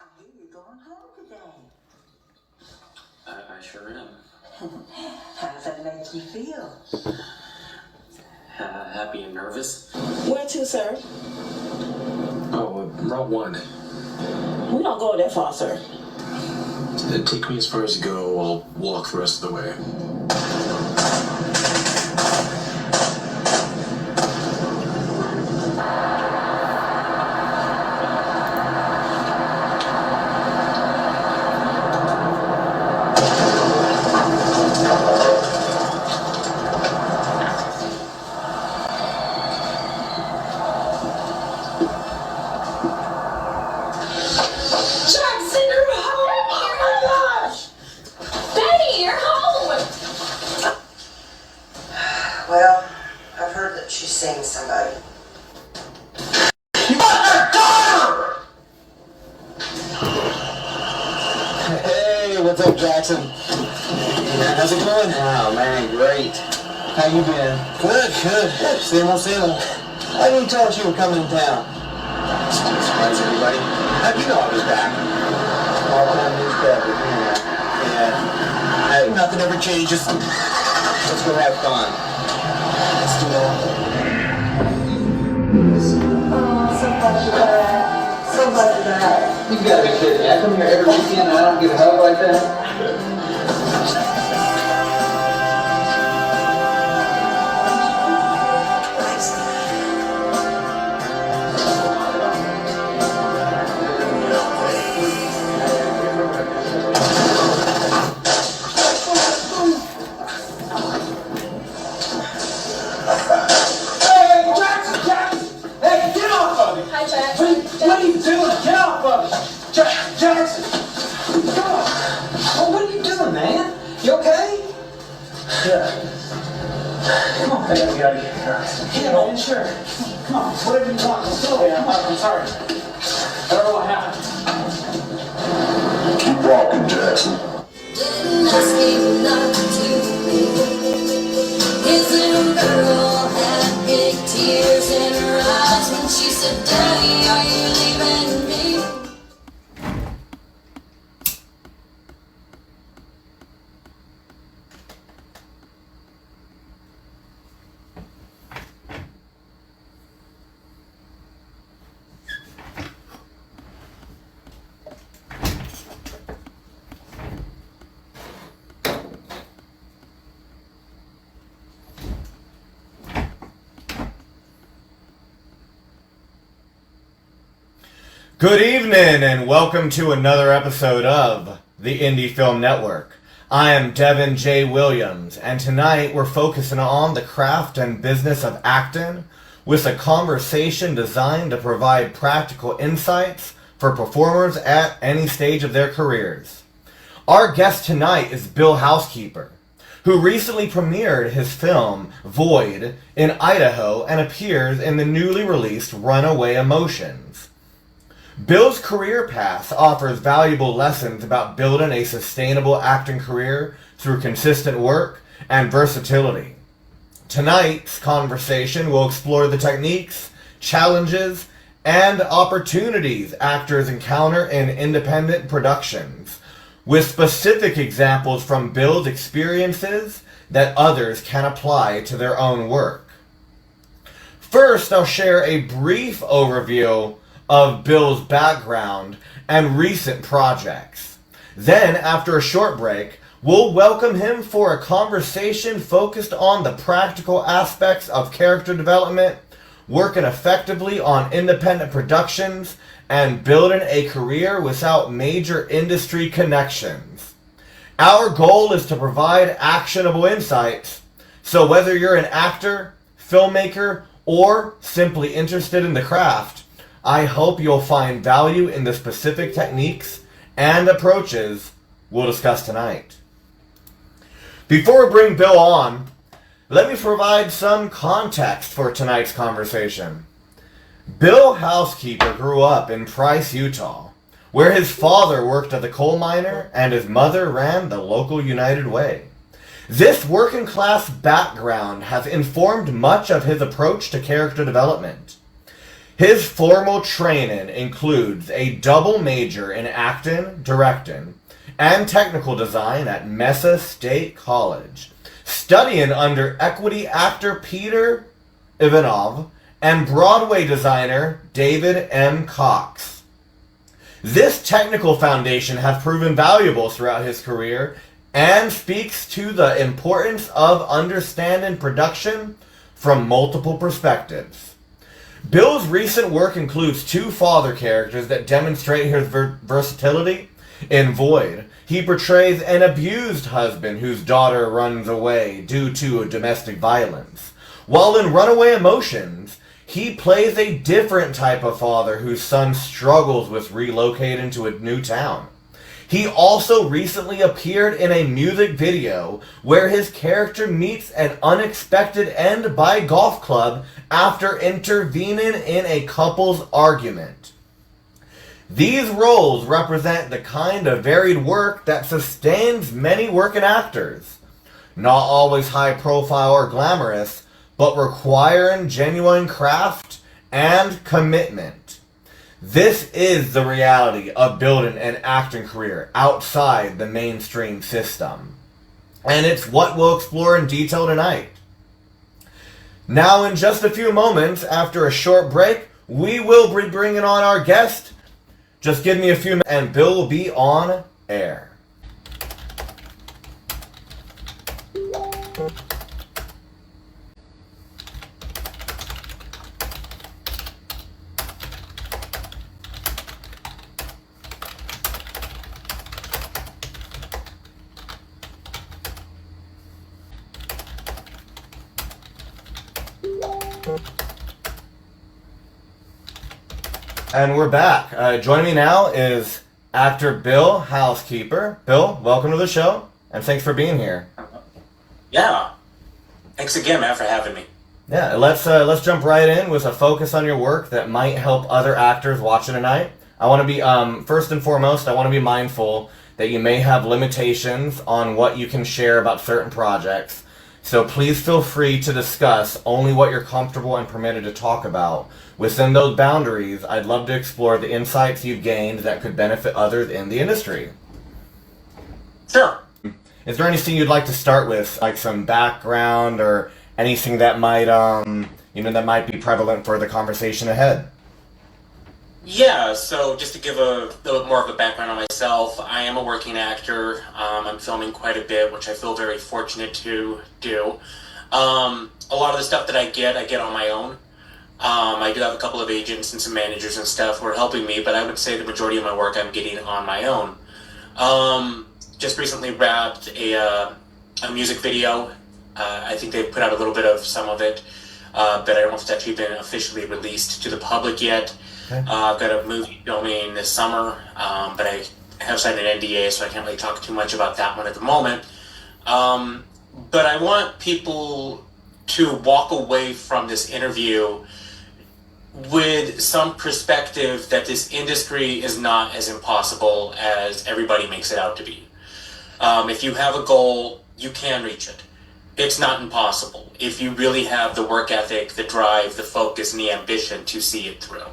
I hear you're going home today. I sure am. How does that make you feel? Happy and nervous. Where to, sir? Oh, Route 1. We don't go that far, sir. Take me as far as you go. I'll walk the rest of the way. Well, I've heard that she's seeing somebody. You got her daughter! Hey, what's up, Jackson? How's it going? Oh, man, great. How you been? Good. Same old. I didn't tell us you were coming in town. Surprise everybody. How'd you know I was back? All time newspaper, Yeah. Hey, nothing ever changes. Let's go have fun. Let's do that. So much of that. You gotta be kidding me. I come here every weekend and I don't get a hug like that. What are you doing? Get off of me! Jackson! Come on! Oh, what are you doing, man? You okay? Yeah. Come on, I gotta get out of here. Yeah, man, sure. Come on, whatever you want. Let's go. Yeah, I'm sorry. I don't know what happened. Keep walking, Jackson. Didn't ask him not to leave. His little girl had big tears in her eyes when she said, Daddy, are you leaving me? Good evening and welcome to another episode of the Indie Film Network. I am Devin J. Williams, and tonight we're focusing on the craft and business of acting with a conversation designed to provide practical insights for performers at any stage of their careers. Our guest tonight is Bill Houskeeper, who recently premiered his film Void in Idaho and appears in the newly released Runaway Emotions. Bill's career path offers valuable lessons about building a sustainable acting career through consistent work and versatility. Tonight's conversation will explore the techniques, challenges, and opportunities actors encounter in independent productions, with specific examples from Bill's experiences that others can apply to their own work. First, I'll share a brief overview of Bill's background and recent projects. Then, after a short break, we'll welcome him for a conversation focused on the practical aspects of character development, working effectively on independent productions, and building a career without major industry connections. Our goal is to provide actionable insights, so whether you're an actor, filmmaker, or simply interested in the craft, I hope you'll find value in the specific techniques and approaches we'll discuss tonight. Before we bring Bill on, let me provide some context for tonight's conversation. Bill Houskeeper grew up in Price, Utah, where his father worked as a coal miner and his mother ran the local United Way. This working class background has informed much of his approach to character development. His formal training includes a double major in acting, directing, and technical design at Mesa State College, studying under equity actor Peter Ivanov and Broadway designer David M. Cox. This technical foundation has proven valuable throughout his career and speaks to the importance of understanding production from multiple perspectives. Bill's recent work includes two father characters that demonstrate his versatility. In Void, he portrays an abused husband whose daughter runs away due to domestic violence, while in Runaway Emotions, he plays a different type of father whose son struggles with relocating to a new town. He also recently appeared in a music video where his character meets an unexpected end by golf club after intervening in a couple's argument. These roles represent the kind of varied work that sustains many working actors. Not always high profile or glamorous, but requiring genuine craft and commitment. This is the reality of building an acting career outside the mainstream system. And it's what we'll explore in detail tonight. Now, in just a few moments, after a short break, we will be bringing on our guest. Just give me a few minutes and Bill will be on air. And we're back. Joining me now is actor Bill Houskeeper. Bill, welcome to the show, and thanks for being here. Yeah. Thanks again, man, for having me. Yeah, let's jump right in with a focus on your work that might help other actors watching tonight. I want to be, first and foremost, I want to be mindful that you may have limitations on what you can share about certain projects. So please feel free to discuss only what you're comfortable and permitted to talk about. Within those boundaries, I'd love to explore the insights you've gained that could benefit others in the industry. Sure. Is there anything you'd like to start with, like some background or anything that might, that might be prevalent for the conversation ahead? Yeah, so just to give a little more of a background on myself, I am a working actor. I'm filming quite a bit, which I feel very fortunate to do. A lot of the stuff that I get on my own. I do have a couple of agents and some managers and stuff who are helping me, but I would say the majority of my work I'm getting on my own. Just recently wrapped a music video. I think they put out a little bit of some of it, but I don't know if it's actually been officially released to the public yet. Okay. I've got a movie filming this summer, but I have signed an NDA, so I can't really talk too much about that one at the moment. But I want people to walk away from this interview with some perspective that this industry is not as impossible as everybody makes it out to be. If you have a goal, you can reach it. It's not impossible if you really have the work ethic, the drive, the focus, and the ambition to see it through.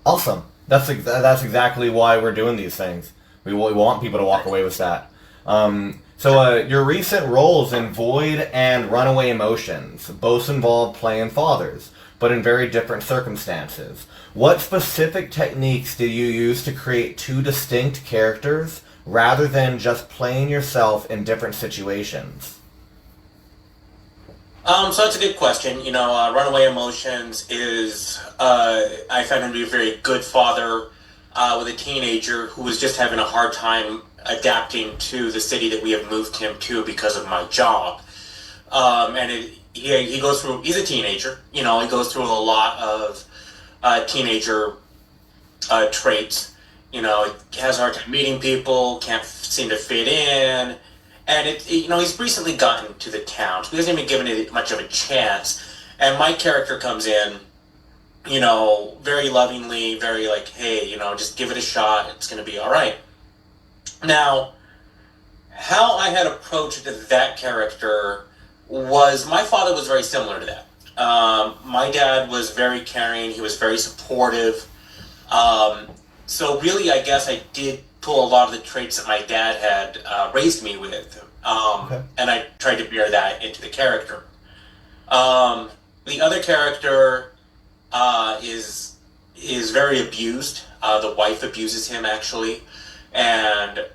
Awesome. That's exactly why we're doing these things. We want people to walk away with that. So your recent roles in Void and Runaway Emotions both involve playing fathers, but in very different circumstances. What specific techniques do you use to create two distinct characters rather than just playing yourself in different situations? So that's a good question. Runaway Emotions is, I found him to be a very good father with a teenager who was just having a hard time adapting to the city that we have moved him to because of my job. He goes through, he's a teenager, he goes through a lot of teenager traits. He has a hard time meeting people, can't seem to fit in. And he's recently gotten to the town, so he hasn't even given it much of a chance. And my character comes in, very lovingly, very like, hey, just give it a shot. It's going to be all right. Now, how I had approached that character was, my father was very similar to that. My dad was very caring. He was very supportive. So really, I guess I did pull a lot of the traits that my dad had raised me with, and I tried to bear that into the character. The other character is very abused. The wife abuses him actually, and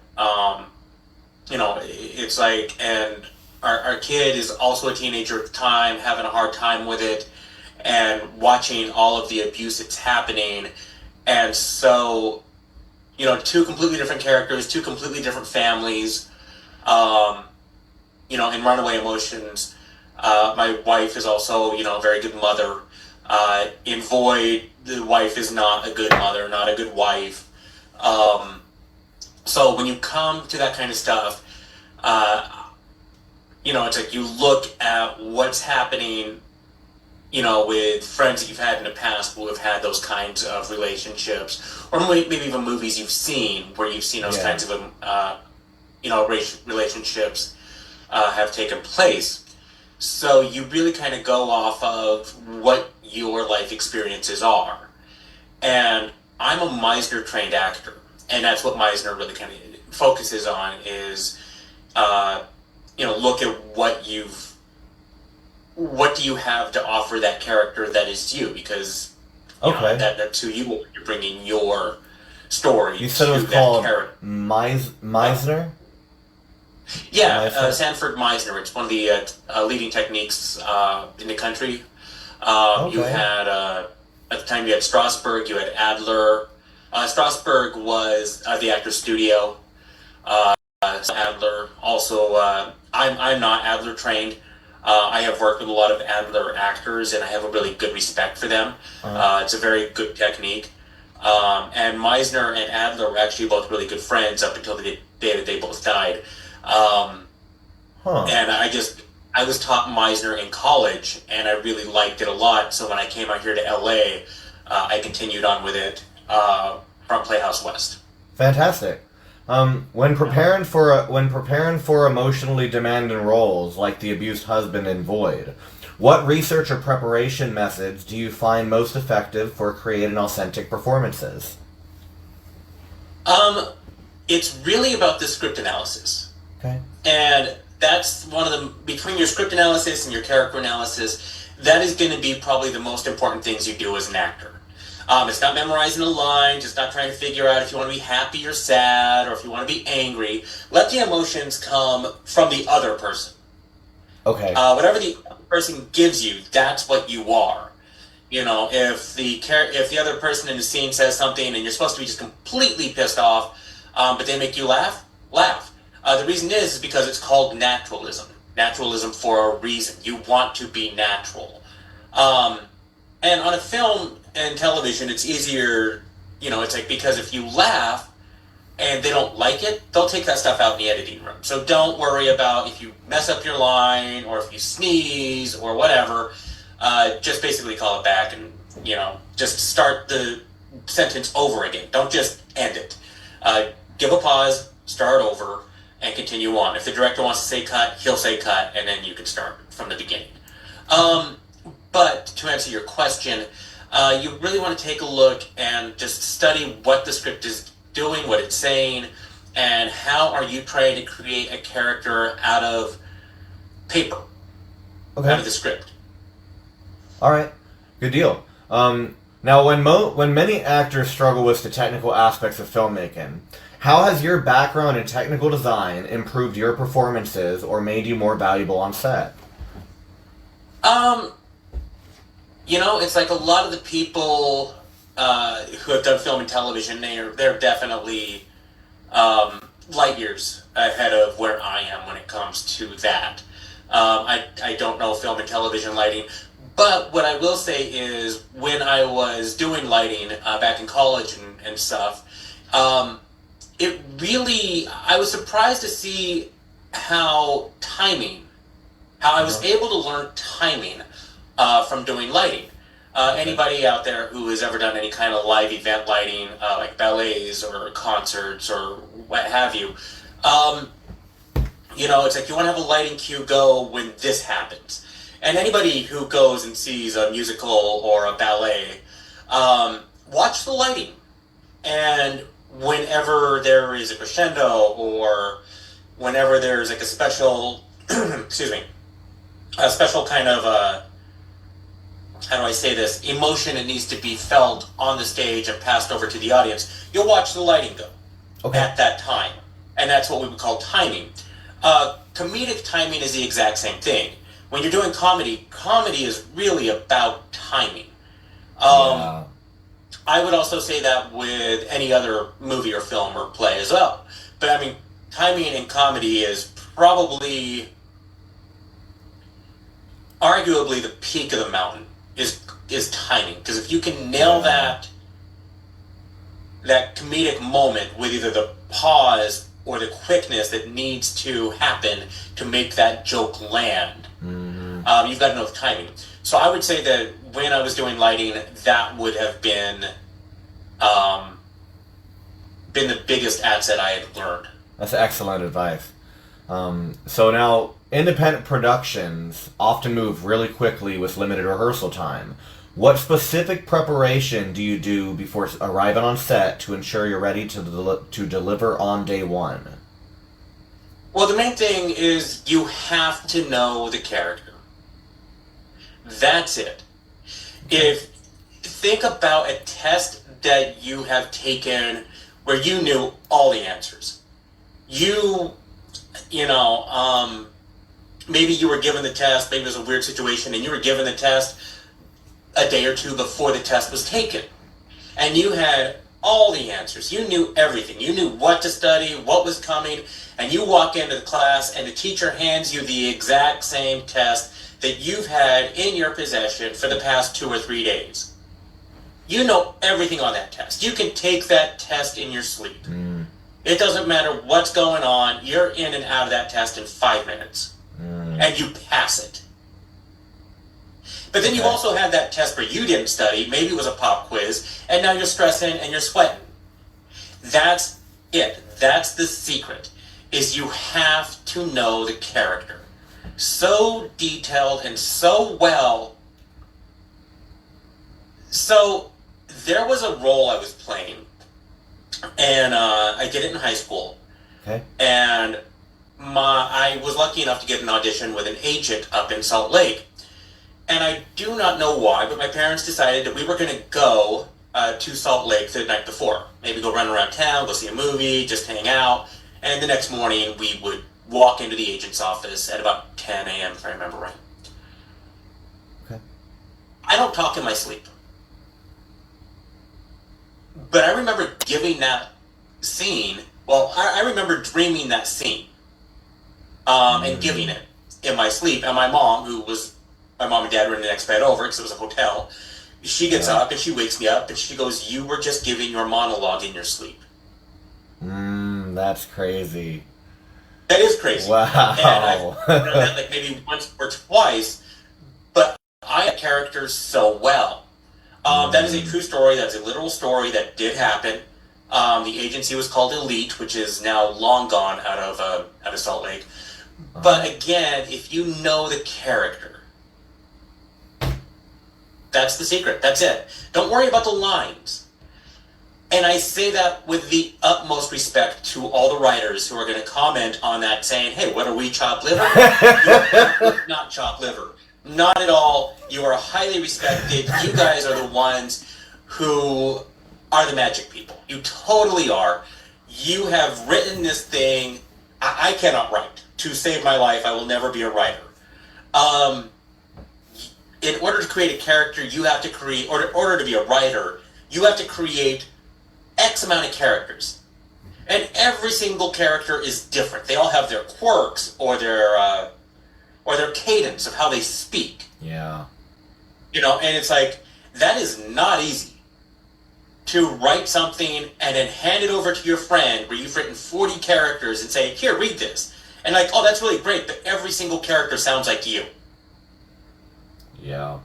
it's like, and our kid is also a teenager at the time, having a hard time with it, and watching all of the abuse that's happening. And so, two completely different characters, two completely different families, in Runaway Emotions. My wife is also, a very good mother. In Void, the wife is not a good mother, not a good wife. So when you come to that kind of stuff, it's like you look at what's happening, with friends that you've had in the past who have had those kinds of relationships, or maybe even movies you've seen where you've seen those kinds of, relationships have taken place. So you really kind of go off of what your life experiences are. And I'm a Meisner trained actor, and that's what Meisner really kind of focuses on is, look at what do you have to offer that character that is you, because that's who you are. You're bringing your story. You said it was called Meisner? Yeah, Sanford Meisner. It's one of the leading techniques in the country. You had, at the time, you had Strasberg, you had Adler. Strasberg was the Actors Studio. Adler also, I'm not Adler trained. I have worked with a lot of Adler actors, and I have a really good respect for them. It's a very good technique. And Meisner and Adler were actually both really good friends up until the day that they both died. And I was taught Meisner in college, and I really liked it a lot. So when I came out here to LA, I continued on with it from Playhouse West. Fantastic. When preparing for emotionally demanding roles like the abused husband in Void, what research or preparation methods do you find most effective for creating authentic performances? It's really about the script analysis. Okay. And that's one of the, between your script analysis and your character analysis, that is going to be probably the most important things you do as an actor. It's not memorizing a line, just not trying to figure out if you want to be happy or sad, or if you want to be angry. Let the emotions come from the other person. Okay. Whatever the person gives you, that's what you are. If the other person in the scene says something and you're supposed to be just completely pissed off, but they make you laugh. The reason is because it's called naturalism. Naturalism for a reason. You want to be natural. And on a film and television, it's easier, it's like, because if you laugh and they don't like it, they'll take that stuff out in the editing room. So don't worry about if you mess up your line or if you sneeze or whatever. Just basically call it back and, just start the sentence over again. Don't just end it. Give a pause, start over, and continue on. If the director wants to say cut, he'll say cut, and then you can start from the beginning. But to answer your question, you really want to take a look and just study what the script is doing, what it's saying, and how are you trying to create a character out of paper, out of the script. All right, good deal. Now, when many actors struggle with the technical aspects of filmmaking, how has your background in technical design improved your performances or made you more valuable on set? It's like a lot of the people who have done film and television, they're definitely light years ahead of where I am when it comes to that. I don't know film and television lighting, but what I will say is when I was doing lighting back in college and stuff, I was surprised to see how I was able to learn timing from doing lighting. Anybody out there who has ever done any kind of live event lighting, like ballets or concerts or what have you, it's like you want to have a lighting cue go when this happens. And anybody who goes and sees a musical or a ballet, watch the lighting. And whenever there is a crescendo or whenever there's like a special, excuse me, a special kind of, how do I say this, emotion that needs to be felt on the stage and passed over to the audience, you'll watch the lighting go at that time. And that's what we would call timing. Comedic timing is the exact same thing. When you're doing comedy, comedy is really about timing. I would also say that with any other movie or film or play as well. But I mean, timing in comedy is probably, arguably, the peak of the mountain is timing. Because if you can nail that comedic moment with either the pause or the quickness that needs to happen to make that joke land, you've got to know the timing. So I would say that when I was doing lighting, that would have been the biggest asset I had learned. That's excellent advice. So now, independent productions often move really quickly with limited rehearsal time. What specific preparation do you do before arriving on set to ensure you're ready to deliver on day one? Well, the main thing is you have to know the character. That's it. Think about a test that you have taken where you knew all the answers. Maybe you were given the test, maybe it was a weird situation, and you were given the test a day or two before the test was taken. And you had all the answers. You knew everything. You knew what to study, what was coming, and you walk into the class and the teacher hands you the exact same test that you've had in your possession for the past 2 or 3 days. You know everything on that test. You can take that test in your sleep. It doesn't matter what's going on. You're in and out of that test in 5 minutes. And you pass it. But then you also had that test where you didn't study. Maybe it was a pop quiz. And now you're stressing and you're sweating. That's it. That's the secret. Is you have to know the character. So detailed and so well. So there was a role I was playing. And I did it in high school. Okay. And I was lucky enough to get an audition with an agent up in Salt Lake. And I do not know why, but my parents decided that we were going to go to Salt Lake the night before. Maybe go run around town, go see a movie, just hang out. And the next morning we would walk into the agent's office at about 10 a.m. if I remember right. Okay. I don't talk in my sleep. But I remember giving that scene, I remember dreaming that scene and giving it in my sleep. And my mom and dad were in the next bed over because it was a hotel. She gets up and she wakes me up and she goes, "You were just giving your monologue in your sleep." That's crazy. That is crazy. Wow. And I've done that like maybe once or twice, but I have characters so well. That is a true story. That's a literal story that did happen. The agency was called Elite, which is now long gone out of Salt Lake. But again, if you know the character, that's the secret. That's it. Don't worry about the lines. And I say that with the utmost respect to all the writers who are going to comment on that saying, "Hey, what are we, chopped liver?" You're not chopped liver. Not at all. You are highly respected. You guys are the ones who are the magic people. You totally are. You have written this thing. I cannot write. To save my life, I will never be a writer. In order to create a character, you have to create, or in order to be a writer, you have to create X amount of characters. And every single character is different. They all have their quirks or their cadence of how they speak. Yeah. And it's like, that is not easy. To write something and then hand it over to your friend where you've written 40 characters and say, "Here, read this." And like, "Oh, that's really great," but every single character sounds like you. Yeah.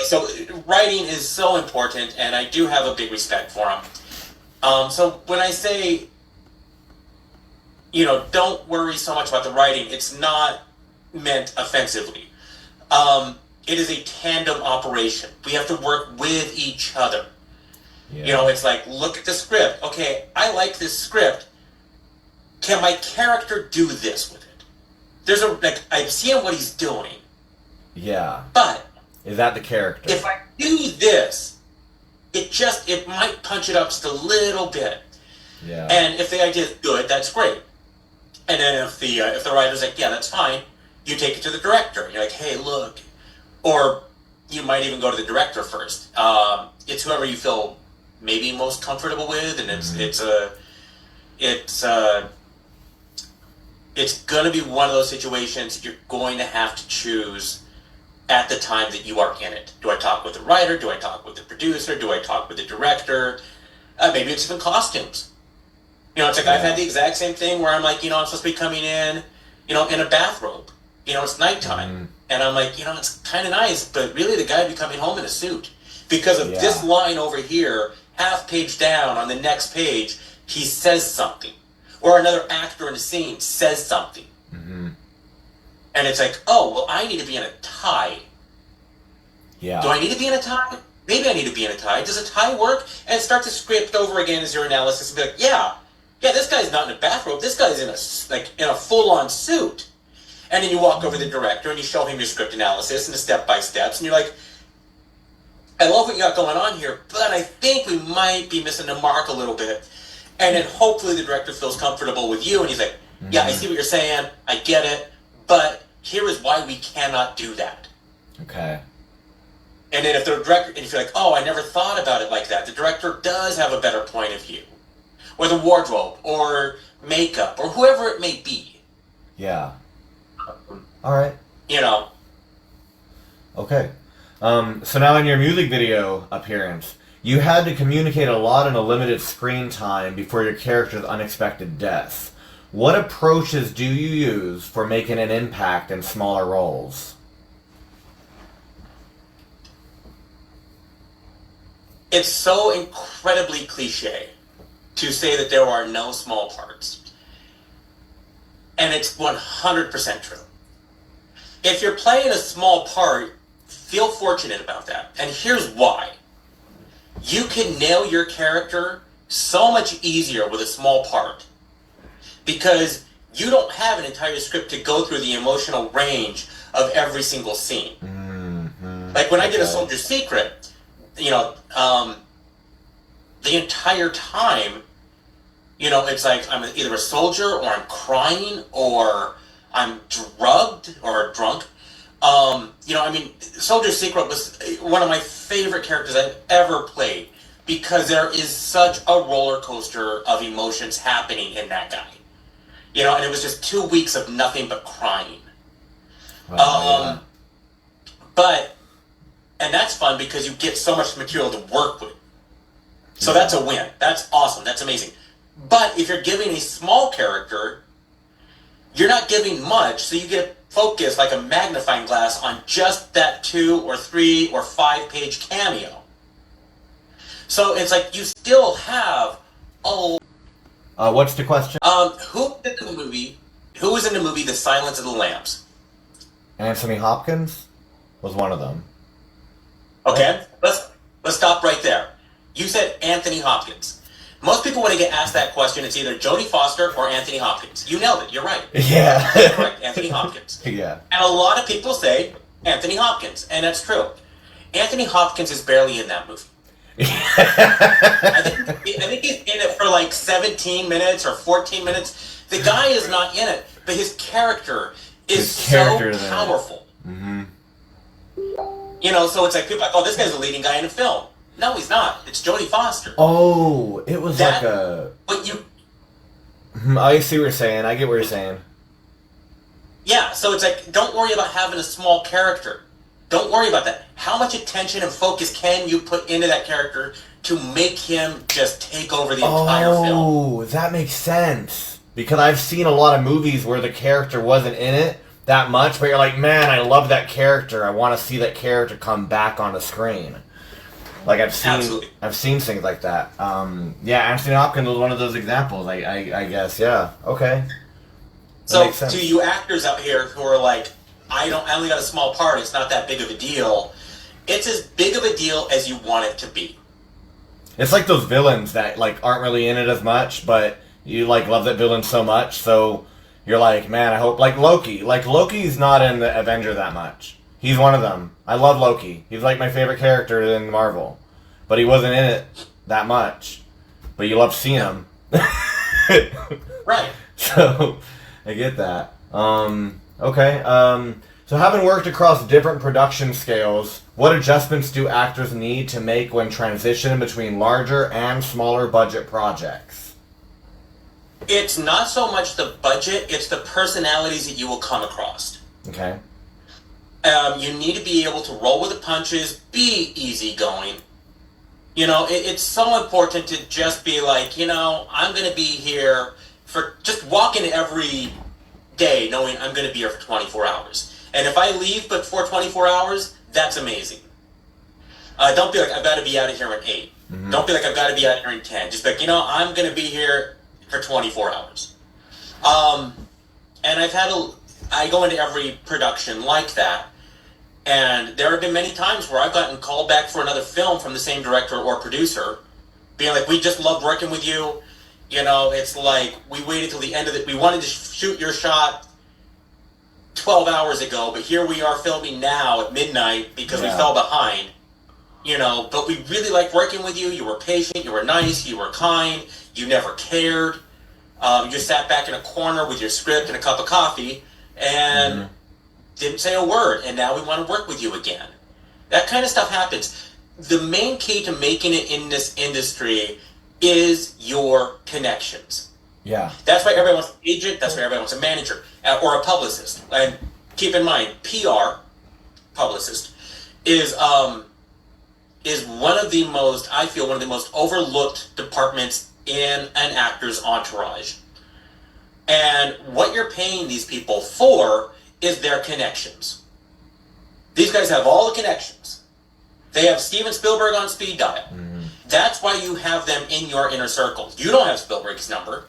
So writing is so important, and I do have a big respect for them. So when I say, don't worry so much about the writing, it's not meant offensively. It is a tandem operation. We have to work with each other. Yeah. You know, it's like, look at the script. Okay, I like this script. Can my character do this with it? I'm seeing what he's doing. Yeah. But is that the character? if I do this, it might punch it up just a little bit. Yeah. And if the idea is good, that's great. And then if the writer's like, yeah, that's fine, you take it to the director. You're like, hey, look. Or you might even go to the director first. It's whoever you feel maybe most comfortable with, and it's going to be one of those situations you're going to have to choose at the time that you are in it. Do I talk with the writer? Do I talk with the producer? Do I talk with the director? Maybe it's even costumes. You know, it's like I've had the exact same thing where I'm like, I'm supposed to be coming in, in a bathrobe. It's nighttime. And I'm like, it's kind of nice, but really the guy would be coming home in a suit. Because of this line over here, half page down on the next page, he says something. Or another actor in the scene says something. Mm-hmm. And it's like, oh, well, I need to be in a tie. Yeah. Do I need to be in a tie? Maybe I need to be in a tie. Does a tie work? And start to script over again as your analysis and be like, yeah, this guy's not in a bathrobe. This guy's in a full-on suit. And then you walk over to the director and you show him your script analysis and the step-by-steps, and you're like, I love what you got going on here, but I think we might be missing the mark a little bit. And then hopefully the director feels comfortable with you, and he's like, yeah, I see what you're saying, I get it, but here is why we cannot do that. Okay. And then if the director, and if you're like, oh, I never thought about it like that, the director does have a better point of view. Or the wardrobe, or makeup, or whoever it may be. Yeah. All right. Okay. So now in your music video appearance, you had to communicate a lot in a limited screen time before your character's unexpected death. What approaches do you use for making an impact in smaller roles? It's so incredibly cliche to say that there are no small parts. And it's 100% true. If you're playing a small part, feel fortunate about that. And here's why. You can nail your character so much easier with a small part. Because you don't have an entire script to go through the emotional range of every single scene. Mm-hmm. Like when I did A Soldier's Secret, the entire time, it's like I'm either a soldier or I'm crying or I'm drugged or drunk. Soldier's Secret was one of my favorite characters I've ever played because there is such a roller coaster of emotions happening in that guy. And it was just 2 weeks of nothing but crying. And that's fun because you get so much material to work with. So that's a win. That's awesome. That's amazing. But if you're giving a small character, you're not giving much, so you get focused like a magnifying glass on just that 2 or 3 or 5 page cameo. So it's like you still have what's the question? Who was in the movie The Silence of the Lambs? Anthony Hopkins was one of them. Okay, let's stop right there. You said Anthony Hopkins. Most people, when they get asked that question, it's either Jodie Foster or Anthony Hopkins. You nailed it. You're right. Yeah. That's correct. Anthony Hopkins. Yeah. And a lot of people say Anthony Hopkins, and that's true. Anthony Hopkins is barely in that movie. I think he's in it for like 17 minutes or 14 minutes. The guy is not in it, but his character is so powerful. Mm-hmm. So it's like people are like, oh, this guy's the leading guy in a film. No, he's not. It's Jodie Foster. Oh, it was that, like a... But you... I see what you're saying. I get what you're saying. Yeah, so it's like, don't worry about having a small character. Don't worry about that. How much attention and focus can you put into that character to make him just take over the entire film? Oh, that makes sense. Because I've seen a lot of movies where the character wasn't in it that much, but you're like, man, I love that character. I want to see that character come back on the screen. Like I've seen things like that. Anthony Hopkins was one of those examples. I guess. Yeah. Okay. So to you actors out here who are like, I only got a small part, it's not that big of a deal. It's as big of a deal as you want it to be. It's like those villains that like aren't really in it as much, but you like love that villain so much, so you're like, man, I hope, like Loki. Like Loki's not in the Avenger that much. He's one of them. I love Loki. He's like my favorite character in Marvel, but he wasn't in it that much. But you love seeing him. Right. So I get that. Okay. So having worked across different production scales, what adjustments do actors need to make when transitioning between larger and smaller budget projects? It's not so much the budget, it's the personalities that you will come across. Okay. You need to be able to roll with the punches, be easygoing. You know, it's so important to just be like, you know, I'm going to be here for just walking every day knowing I'm going to be here for 24 hours. And if I leave before 24 hours, that's amazing. Don't be like, I've got to be out of here in 8. Mm-hmm. Don't be like, I've got to be out of here in 10. Just be like, you know, I'm going to be here for 24 hours. And I go into every production like that. And there have been many times where I've gotten called back for another film from the same director or producer, being like, we just loved working with you. You know, it's like, we waited till the end of it. We wanted to shoot your shot 12 hours ago, but here we are filming now at midnight because we fell behind. You know, but we really liked working with you. You were patient, you were nice, you were kind, you never cared. You just sat back in a corner with your script and a cup of coffee and didn't say a word, and now we want to work with you again. That kind of stuff happens. The main key to making it in this industry is your connections. Yeah. That's why everybody wants an agent, that's why everybody wants a manager, or a publicist. And keep in mind, PR, publicist, is one of the most, I feel, one of the most overlooked departments in an actor's entourage. And what you're paying these people for is their connections. These guys have all the connections. They have Steven Spielberg on speed dial. Mm-hmm. That's why you have them in your inner circle. You don't have Spielberg's number.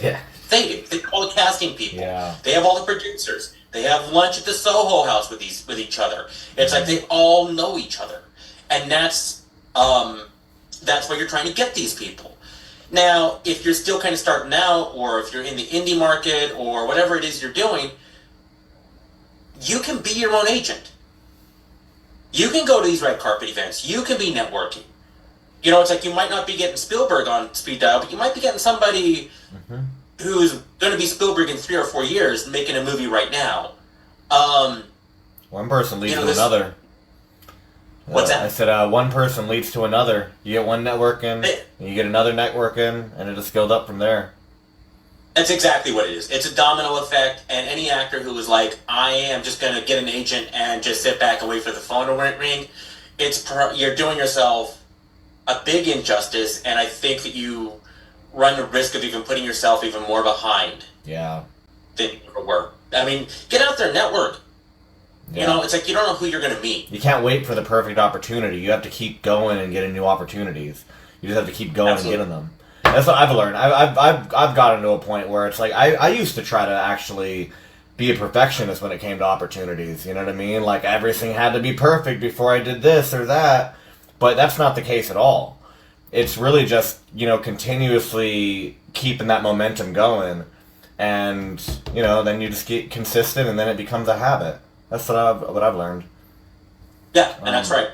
Yeah. They do. They have all the casting people. Yeah. They have all the producers. They have lunch at the Soho House with each other. It's like they all know each other. And that's what you're trying to get these people. Now, if you're still kind of starting out, or if you're in the indie market, or whatever it is you're doing, you can be your own agent. You can go to these red carpet events. You can be networking. You know, it's like you might not be getting Spielberg on speed dial, but you might be getting somebody who's going to be Spielberg in 3 or 4 years making a movie right now. One person leads to another. What's that? I said one person leads to another. You get one networking, and you get another networking, and it just goes up from there. That's exactly what it is. It's a domino effect, and any actor who is like, I am just going to get an agent and just sit back and wait for the phone to ring, you're doing yourself a big injustice, and I think that you run the risk of even putting yourself even more behind. Yeah. Than you ever were. I mean, get out there, network. Yeah. You know, it's like you don't know who you're going to meet. You can't wait for the perfect opportunity. You have to keep going and getting new opportunities. You just have to keep going and getting them. That's what I've learned. I've gotten to a point where it's like I used to try to actually be a perfectionist when it came to opportunities. You know what I mean? Like everything had to be perfect before I did this or that. But that's not the case at all. It's really just, you know, continuously keeping that momentum going. And, you know, then you just get consistent and then it becomes a habit. That's what I've learned. Yeah, and that's right.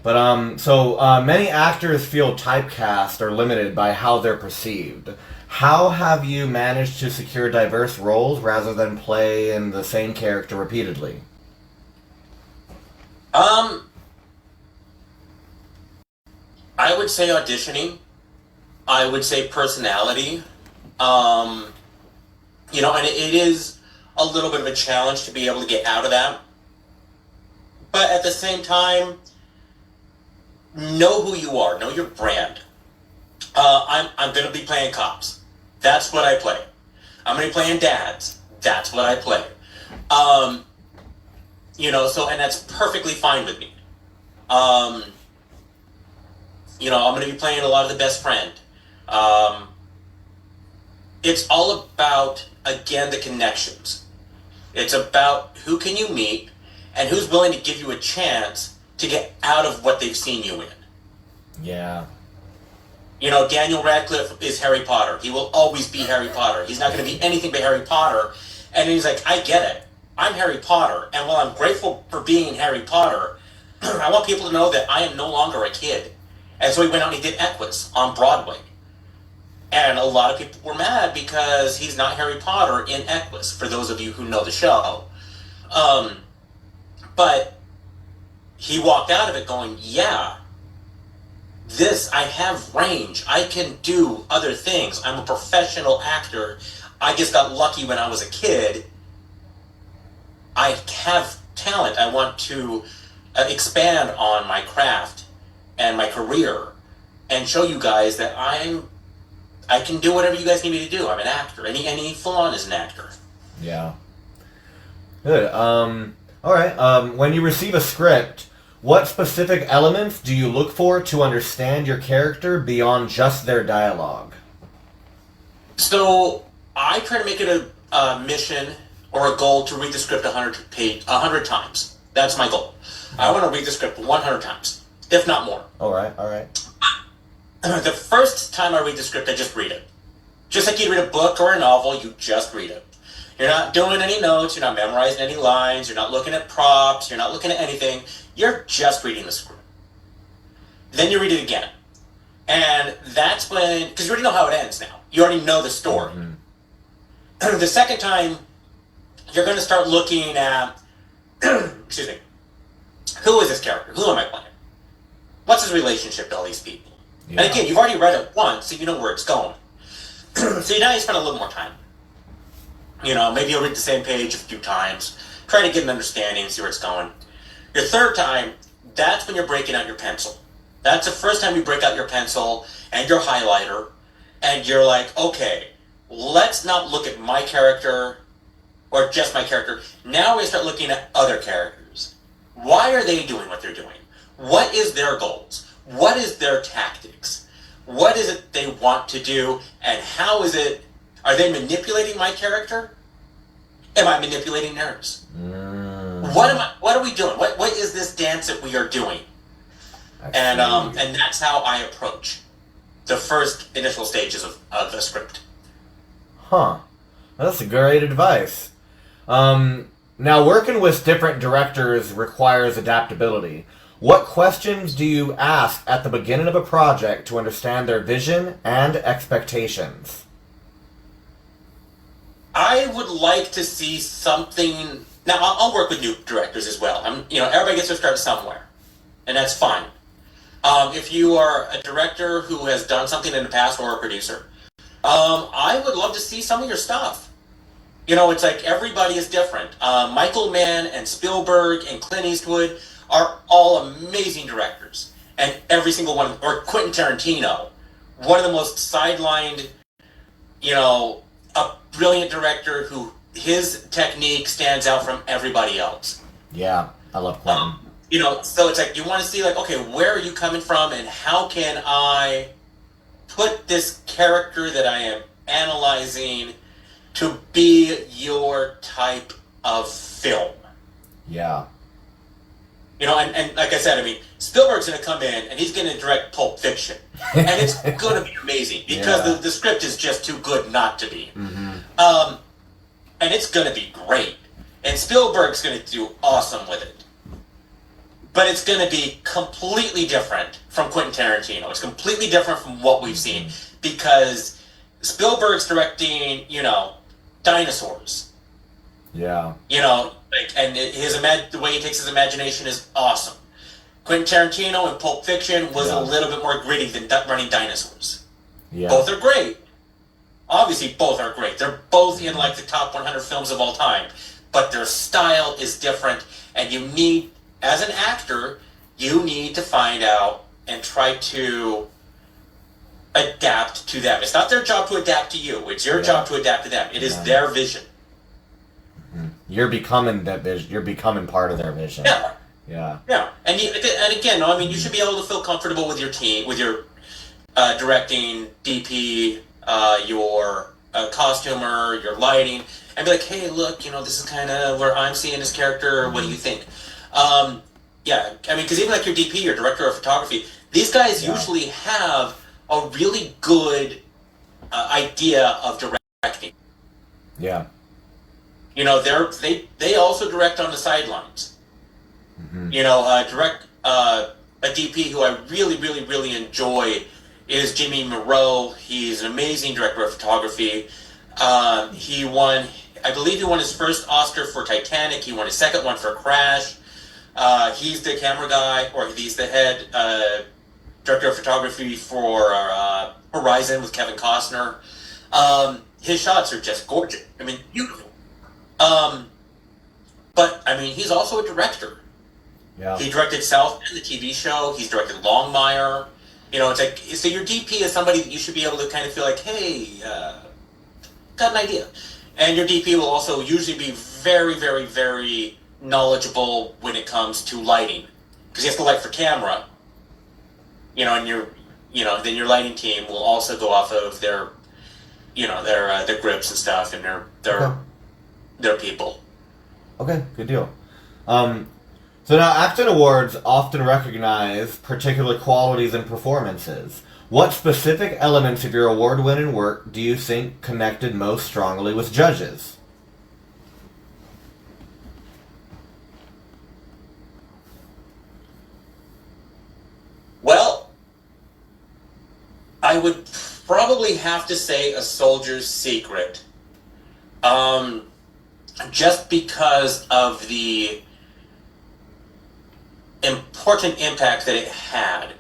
But, so many actors feel typecast or limited by how they're perceived. How have you managed to secure diverse roles rather than play in the same character repeatedly? I would say auditioning. I would say personality. You know, and it is a little bit of a challenge to be able to get out of that. But at the same time, know who you are. Know your brand. I'm going to be playing cops. That's what I play. I'm going to be playing dads. That's what I play. You know, so, and that's perfectly fine with me. You know, I'm going to be playing a lot of the best friend. It's all about, again, the connections. It's about who can you meet and who's willing to give you a chance to get out of what they've seen you in. Yeah. You know, Daniel Radcliffe is Harry Potter. He will always be Harry Potter. He's not going to be anything but Harry Potter. And he's like, I get it. I'm Harry Potter. And while I'm grateful for being Harry Potter, I want people to know that I am no longer a kid. And so he went out and he did Equus on Broadway. And a lot of people were mad because he's not Harry Potter in Equus, for those of you who know the show. But he walked out of it going, yeah, I have range. I can do other things. I'm a professional actor. I just got lucky when I was a kid. I have talent. I want to expand on my craft and my career and show you guys that I can do whatever you guys need me to do. I'm an actor. Any full-on is an actor. Yeah. Good. All right. When you receive a script, what specific elements do you look for to understand your character beyond just their dialogue? So I try to make it a mission or a goal to read the script 100 times. That's my goal. I want to read the script 100 times, if not more. All right. The first time I read the script, I just read it. Just like you read a book or a novel, you just read it. You're not doing any notes, you're not memorizing any lines, you're not looking at props, you're not looking at anything. You're just reading the script. Then you read it again. And that's when, because you already know how it ends now. You already know the story. Mm-hmm. The second time, you're going to start looking at, excuse me, who is this character? Who am I playing? What's his relationship to all these people? Yeah. And again, you've already read it once, so you know where it's going. So now you spend a little more time. You know, maybe you'll read the same page a few times, try to get an understanding, see where it's going. Your third time, that's when you're breaking out your pencil. That's the first time you break out your pencil and your highlighter, and you're like, okay, let's not look at my character or just my character. Now we start looking at other characters. Why are they doing what they're doing? What is their goals? What is their tactics? What is it they want to do? And how is it, are they manipulating my character? Am I manipulating theirs? What are we doing? What is this dance that we are doing? And that's how I approach the first initial stages of the script. Huh. That's great advice. Now, working with different directors requires adaptability. What questions do you ask at the beginning of a project to understand their vision and expectations? I would like to see something. Now, I'll work with new directors as well. Everybody gets to start somewhere, and that's fine. If you are a director who has done something in the past or a producer, I would love to see some of your stuff. It's like everybody is different. Michael Mann and Spielberg and Clint Eastwood are all amazing directors. And every single one, or Quentin Tarantino, one of the most sidelined, a brilliant director who his technique stands out from everybody else. Yeah, I love Quentin. So it's like you want to see okay, where are you coming from and how can I put this character that I am analyzing to be your type of film. Yeah. And like I said, Spielberg's going to come in and he's going to direct Pulp Fiction. And it's going to be amazing because the script is just too good not to be. Mm-hmm. And it's going to be great. And Spielberg's going to do awesome with it. But it's going to be completely different from Quentin Tarantino. It's completely different from what we've seen because Spielberg's directing, dinosaurs. Yeah. And the way he takes his imagination is awesome. Quentin Tarantino in Pulp Fiction was a little bit more gritty than running dinosaurs. Yeah. Both are great. Obviously, both are great. They're both in the top 100 films of all time. But their style is different, and you need, as an actor, you need to find out and try to adapt to them. It's not their job to adapt to you. It's your job to adapt to them. It is their vision. You're becoming that vision. You're becoming part of their vision. Yeah. Yeah. Yeah. And again, you should be able to feel comfortable with your team, with your directing, DP, your costumer, your lighting, and be like, hey, look, this is kind of where I'm seeing this character. What do you think? Yeah, I mean, because even like your DP, your director of photography, these guys usually have a really good idea of directing. Yeah. They also direct on the sidelines. Mm-hmm. Direct a DP who I really, really, really enjoy is Jimmy Moreau. He's an amazing director of photography. I believe he won his first Oscar for Titanic. He won his second one for Crash. He's the camera guy, or he's the head director of photography for Horizon with Kevin Costner. His shots are just gorgeous. I mean, beautiful. But, I mean, he's also a director. Yeah. He directed South Bend, the TV show. He's directed Longmire. It's like, so your DP is somebody that you should be able to kind of feel like, hey, got an idea. And your DP will also usually be very, very, very knowledgeable when it comes to lighting. Because he has to light for camera. And then your lighting team will also go off of their grips and stuff and their people. Okay, good deal. So now, Acton Awards often recognize particular qualities and performances. What specific elements of your award-winning work do you think connected most strongly with judges? Well, I would probably have to say A Soldier's Secret. Just because of the important impact that it had.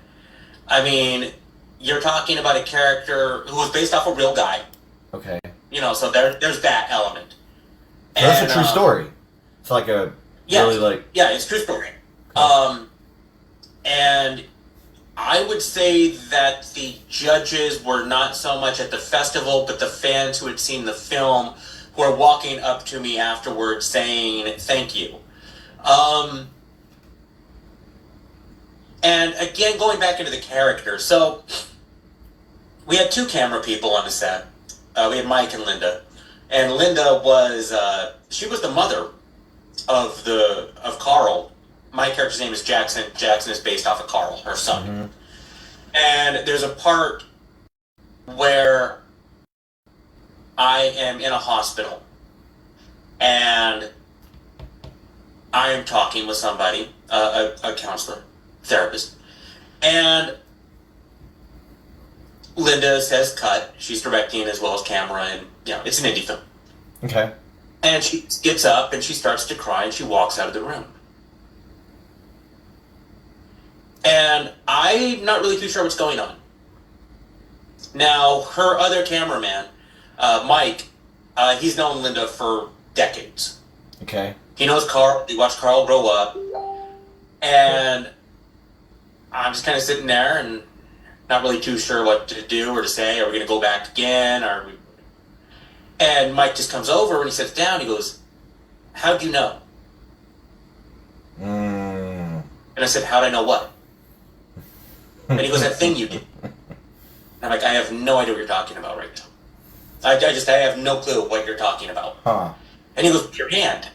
I mean, you're talking about a character who was based off a real guy. Okay. So there's that element. So that's a true story. It's like a it's a true story. Okay. And I would say that the judges were not so much at the festival, but the fans who had seen the film who are walking up to me afterwards saying thank you. And again, going back into the character, so we had two camera people on the set. We had Mike and Linda. And Linda was, she was the mother of Carl. My character's name is Jackson. Jackson is based off of Carl, her son. Mm-hmm. And there's a part where I am in a hospital and I am talking with somebody, a counselor, therapist, and Linda says cut. She's directing as well as camera, and it's an indie film. Okay. And she gets up and she starts to cry and she walks out of the room. And I'm not really too sure what's going on. Now, her other cameraman, Mike, he's known Linda for decades. Okay. He knows Carl. He watched Carl grow up. And I'm just kind of sitting there and not really too sure what to do or to say. Are we going to go back again? And Mike just comes over and he sits down. He goes, how'd you know? And I said, how'd I know what? And he goes, that thing you did. And I'm like, I have no idea what you're talking about right now. I have no clue what you're talking about. Huh. And he goes, your hand.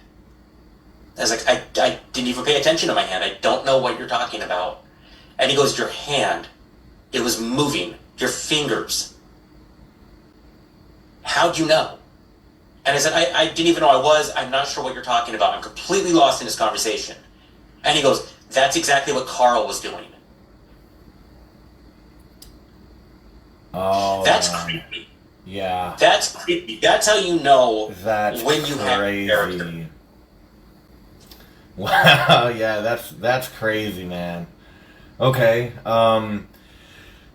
I was like, I didn't even pay attention to my hand. I don't know what you're talking about. And he goes, your hand. It was moving. Your fingers. How'd you know? And I said, I didn't even know I was. I'm not sure what you're talking about. I'm completely lost in this conversation. And he goes, that's exactly what Carl was doing. Oh. That's creepy. Yeah. That's creepy. That's how you know That's when you have crazy. a character. Wow, yeah, that's crazy, man. Okay. Now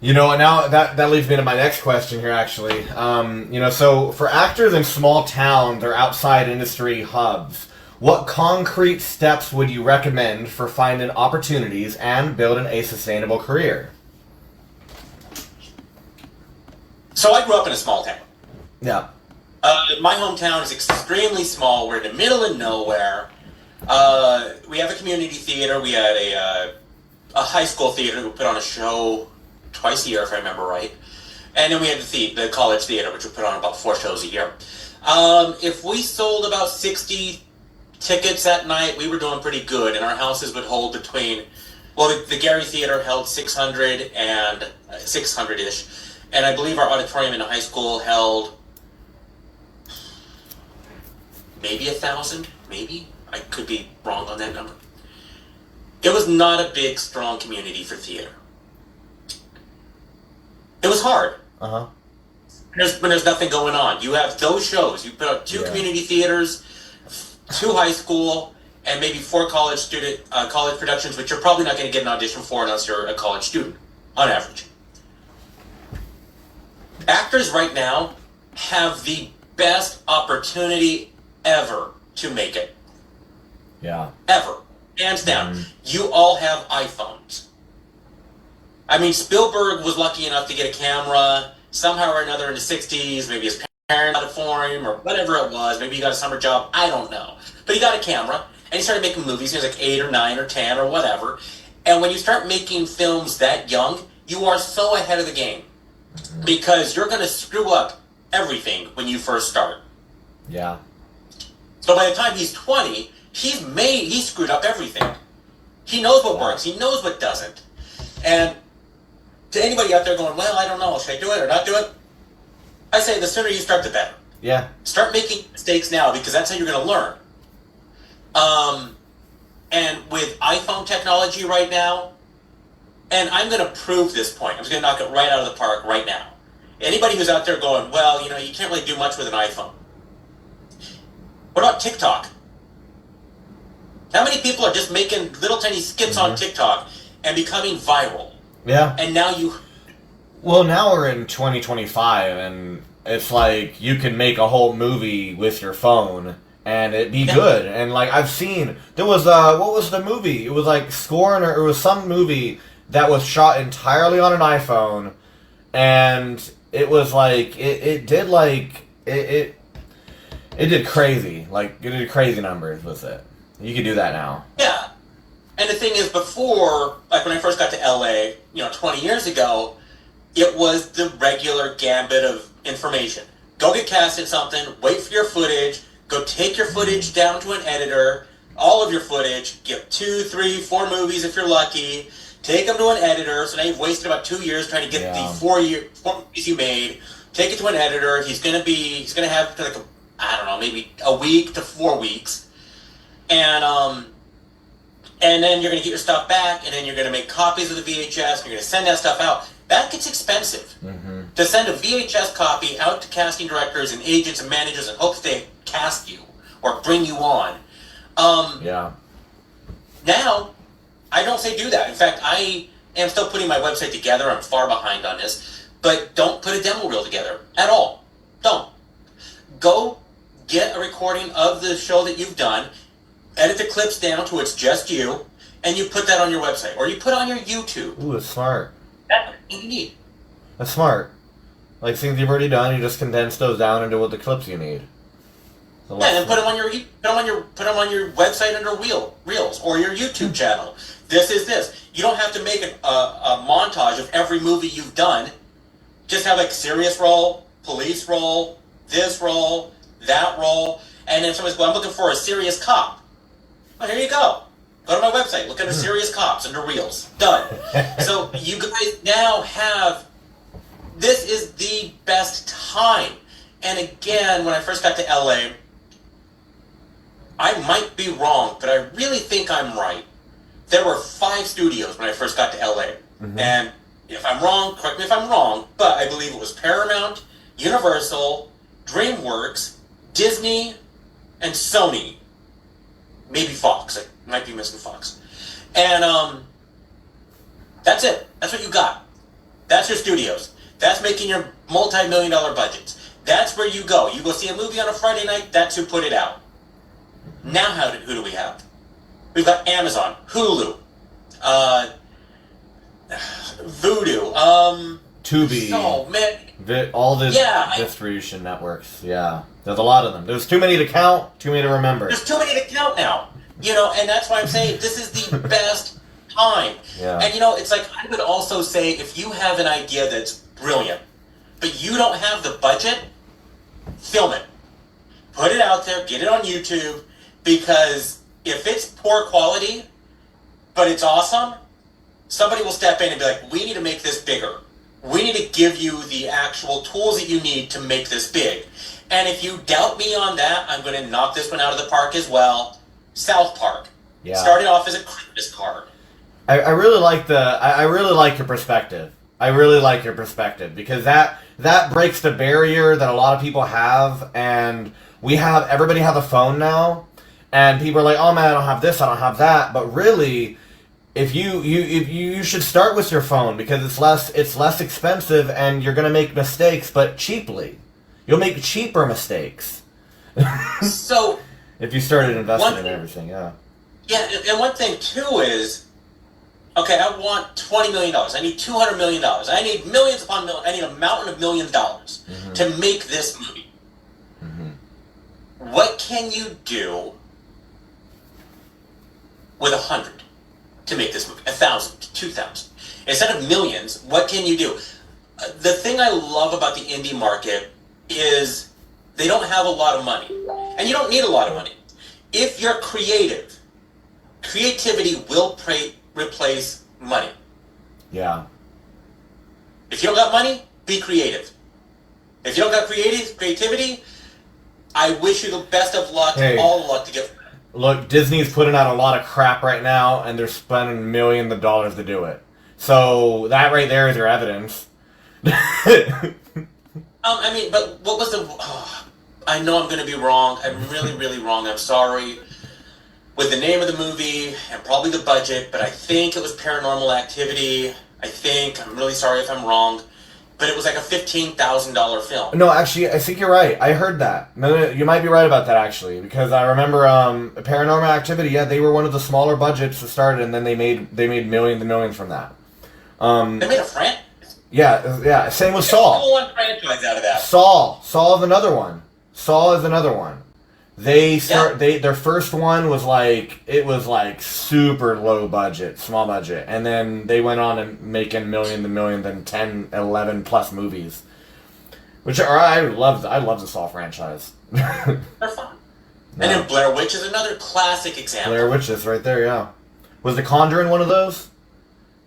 that leads me to my next question here, actually. So for actors in small towns or outside industry hubs, what concrete steps would you recommend for finding opportunities and building a sustainable career? So I grew up in a small town. Yeah. My hometown is extremely small. We're in the middle of nowhere. We have a community theater. We had a high school theater who put on a show twice a year, if I remember right. And then we had the college theater, which would put on about 4 shows a year. If we sold about 60 tickets that night, we were doing pretty good, and our houses would hold between, well, the Gary Theater held 600 and 600-ish, and I believe our auditorium in high school held maybe 1,000, maybe? I could be wrong on that number. It was not a big, strong community for theater. It was hard. Uh-huh. When there's nothing going on. You have those shows. You put up 2 community theaters, 2 high school, and maybe 4 college productions, which you're probably not going to get an audition for unless you're a college student, on average. Actors right now have the best opportunity ever to make it. Yeah. Ever. Hands down. You all have iPhones. I mean, Spielberg was lucky enough to get a camera somehow or another in the 60s. Maybe his parents got it for him or whatever it was. Maybe he got a summer job. I don't know. But he got a camera, and he started making movies. He was like 8 or 9 or 10 or whatever. And when you start making films that young, you are so ahead of the game. Because you're going to screw up everything when you first start. Yeah. So by the time he's 20, he screwed up everything. He knows what works. He knows what doesn't. And to anybody out there going, well, I don't know, should I do it or not do it? I say the sooner you start, the better. Yeah. Start making mistakes now, because that's how you're going to learn. And with iPhone technology right now, and I'm going to prove this point. I'm just going to knock it right out of the park right now. Anybody who's out there going, well, you can't really do much with an iPhone. What about TikTok? How many people are just making little tiny skits on TikTok and becoming viral? Yeah. And now you... Well, now we're in 2025, and it's like you can make a whole movie with your phone, and it'd be good. And, like, I've seen... There was, what was the movie? It was, like, Scorn, or it was some movie that was shot entirely on an iPhone, and it was, like... It did crazy. Like, it did crazy numbers with it. You can do that now. Yeah. And the thing is, before, like when I first got to LA, 20 years ago, it was the regular gambit of information. Go get cast in something, wait for your footage, go take your footage down to an editor, all of your footage, get 2, 3, 4 movies if you're lucky, take them to an editor, so now you've wasted about 2 years trying to get the 4 movies you made, take it to an editor, he's going to have, like, I don't know, maybe a week to 4 weeks, and then you're going to get your stuff back, and then you're going to make copies of the VHS, and you're going to send that stuff out. That gets expensive. To send a VHS copy out to casting directors and agents and managers in hopes they cast you or bring you on. Now, I don't say do that. In fact, I am still putting my website together. I'm far behind on this. But don't put a demo reel together at all. Don't. Go get a recording of the show that you've done, edit the clips down to it's just you, and you put that on your website. Or you put it on your YouTube. Ooh, that's smart. That's what you need. That's smart. Like things you've already done, you just condense those down into what the clips you need. So and then put them on your website under Reels or your YouTube channel. This is this. You don't have to make a montage of every movie you've done. Just have like serious role, police role, this role, that role, and then somebody's going, I'm looking for a serious cop. Well, here you go. Go to my website, look under serious cops under Reels. Done. So you guys now have, this is the best time. And again, when I first got to LA, I might be wrong, but I really think I'm right. There were 5 studios when I first got to LA. And if I'm wrong, correct me if I'm wrong, but I believe it was Paramount, Universal, DreamWorks, Disney, and Sony. Maybe Fox. I might be missing Fox. And that's it. That's what you got. That's your studios. That's making your multi-million-dollar budgets. That's where you go. You go see a movie on a Friday night, that's who put it out. Now who do we have? We've got Amazon, Hulu, Vudu, Tubi. Oh, man. All these distribution networks. Yeah. There's a lot of them. There's too many to count, too many to remember. There's too many to count now. And that's why I'm saying this is the best time. Yeah. And, it's like I would also say if you have an idea that's brilliant, but you don't have the budget, film it. Put it out there, get it on YouTube, because if it's poor quality, but it's awesome, somebody will step in and be like, we need to make this bigger. We need to give you the actual tools that you need to make this big. And if you doubt me on that, I'm going to knock this one out of the park as well. South Park. Yeah. Started off as a Christmas card. I really like I really like your perspective. I really like your perspective because that breaks the barrier that a lot of people have, and everybody has a phone now, and people are like, oh man, I don't have this, I don't have that, but really, if you should start with your phone because it's less expensive and you're gonna make mistakes, but cheaply. You'll make cheaper mistakes. So if you started investing in everything, yeah. Yeah, and one thing too is, okay, I want $20 million. I need $200 million. I need millions upon millions. I need a mountain of $1 million to make this movie. What can you do with 100 to make this movie? 1,000, 2,000. Instead of millions, what can you do? The thing I love about the indie market is they don't have a lot of money. And you don't need a lot of money. If you're creative, creativity will replace money. Yeah. If you don't got money, be creative. If you don't got creativity, I wish you the best of luck, all the luck to get. Look, Disney's putting out a lot of crap right now, and they're spending millions of dollars to do it. So that right there is your evidence. I mean, but what was the? Oh, I know I'm going to be wrong. I'm really, really wrong. I'm sorry with the name of the movie and probably the budget, but I think it was Paranormal Activity. I'm really sorry if I'm wrong, but it was like a $15,000 film. No, actually, I think you're right. I heard that. No, you might be right about that, actually, because I remember Paranormal Activity, yeah, they were one of the smaller budgets to start, and then they made millions and millions from that. They made a franchise. Yeah. Same with Saw. One franchise out of that. Saw is another one. Their first one was like super low budget, small budget, and then they went on and making millions and millions and 10, 11 plus movies, which I love the Saw franchise. They're fun. No. And then Blair Witch is another classic example. Blair Witch is right there, yeah. Was The Conjuring one of those?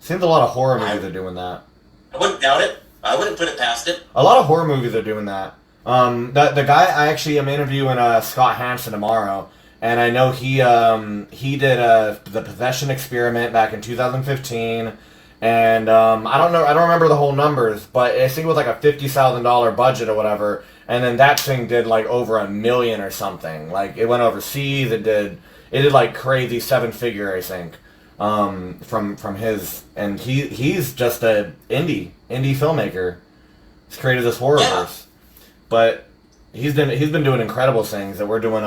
Seems a lot of horror movies are doing that. I wouldn't doubt it. I wouldn't put it past it. A lot of horror movies are doing that. The guy I actually am interviewing Scott Hansen tomorrow, and I know he did the Possession Experiment back in 2015, and I don't remember the whole numbers, but I think it was like a $50,000 budget or whatever, and then that thing did like over $1 million or something. Like it went overseas. It did like crazy 7-figure, I think. From his, and he's just a indie filmmaker. He's created this horrorverse, but he's been doing incredible things that we're doing.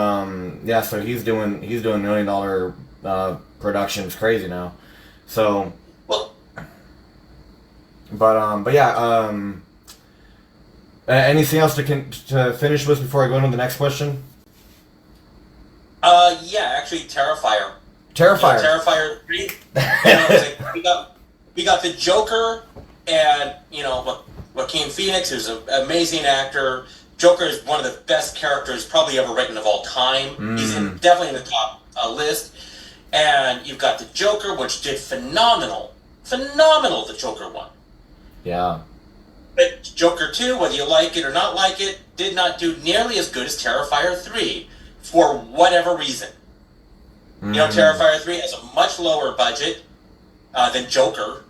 So he's doing $1 million productions, crazy now. So, but yeah. Anything else to finish with before I go into the next question? Yeah, actually, Terrifier. Terrifier 3. We got the Joker, and Joaquin Phoenix, who's an amazing actor. Joker is one of the best characters probably ever written of all time. He's definitely in the top list. And you've got the Joker, which did phenomenal. The Joker one. Yeah. But Joker 2, whether you like it or not like it, did not do nearly as good as Terrifier 3 for whatever reason. Terrifier 3 has a much lower budget than Joker.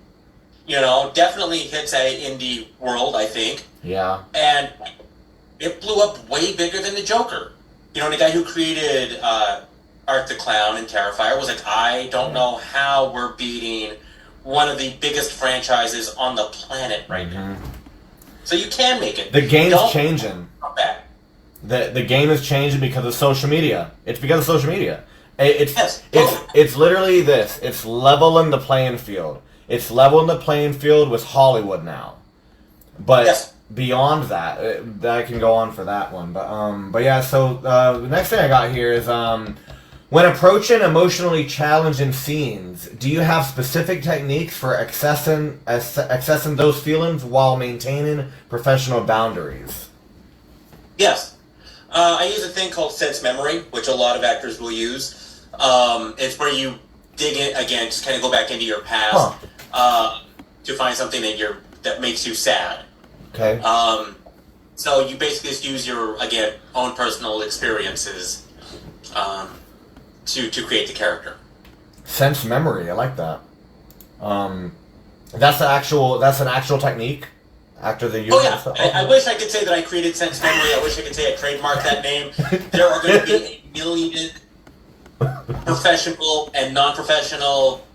Definitely hits a indie world, I think. Yeah. And it blew up way bigger than the Joker. The guy who created Art the Clown and Terrifier was like, I don't know how we're beating one of the biggest franchises on the planet right now. So you can make it. The game's changing. The game is changing because of social media. It's because of social media. It's literally this. It's leveling the playing field. It's leveling the playing field with Hollywood now. But beyond that I can go on for that one. But yeah. So the next thing I got here is when When approaching emotionally challenging scenes, do you have specific techniques for accessing those feelings while maintaining professional boundaries? Yes. I use a thing called sense memory, which a lot of actors will use. It's where you dig in, again, just kind of go back into your past to find something that makes you sad. Okay. So you basically just use your, again, own personal experiences to create the character. Sense memory, I like that. That's an actual technique. Actor that you. Oh yeah, I wish I could say that I created sense memory. I wish I could say I trademarked that name. There are going to be a million professional and non-professional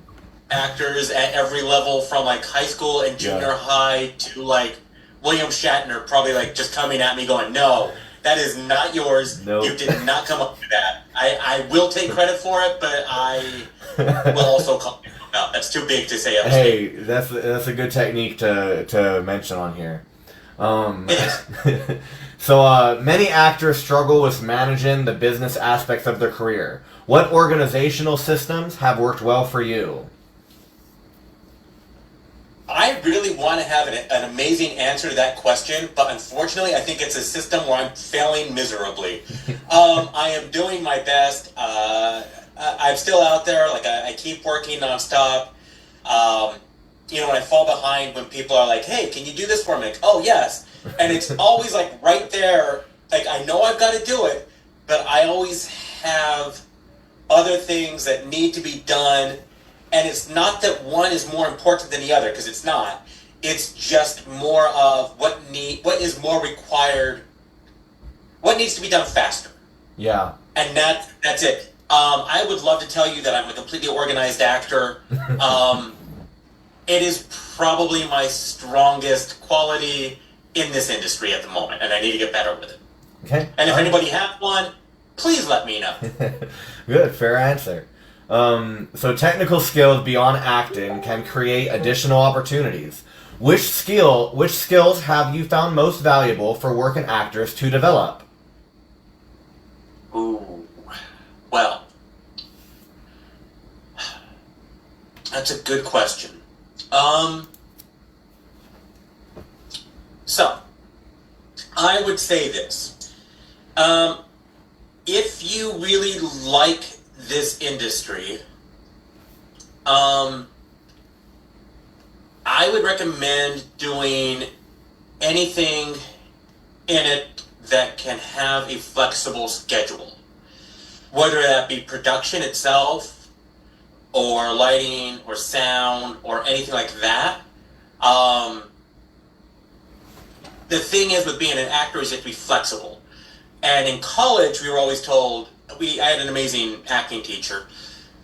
actors at every level, from like high school and junior high to like William Shatner, probably like just coming at me going, "No, that is not yours. Nope. You did not come up with that." I will take credit for it, but I will also call it out. That's too big to say. Hey, that's a good technique to mention on here. So many actors struggle with managing the business aspects of their career. What organizational systems have worked well for you? I really want to have an amazing answer to that question, but unfortunately, I think it's a system where I'm failing miserably. I am doing my best. I'm still out there. Like I keep working nonstop. When I fall behind, when people are like, "Hey, can you do this for me?" Like, "Oh, yes," and it's always like right there. Like I know I've got to do it, but I always have other things that need to be done. And it's not that one is more important than the other, because it's not. It's just more of what is more required, what needs to be done faster. Yeah. And that's it. I would love to tell you that I'm a completely organized actor. It is probably my strongest quality in this industry at the moment, and I need to get better with it. Okay. And if anybody has one, please let me know. Good, fair answer. So technical skills beyond acting can create additional opportunities. Which skills have you found most valuable for working actors to develop? Ooh, well, that's a good question. So, I would say this. If you really like this industry, I would recommend doing anything in it that can have a flexible schedule, whether that be production itself or lighting or sound or anything like that. The thing is with being an actor is you have to be flexible. And in college, we were always told, I had an amazing acting teacher,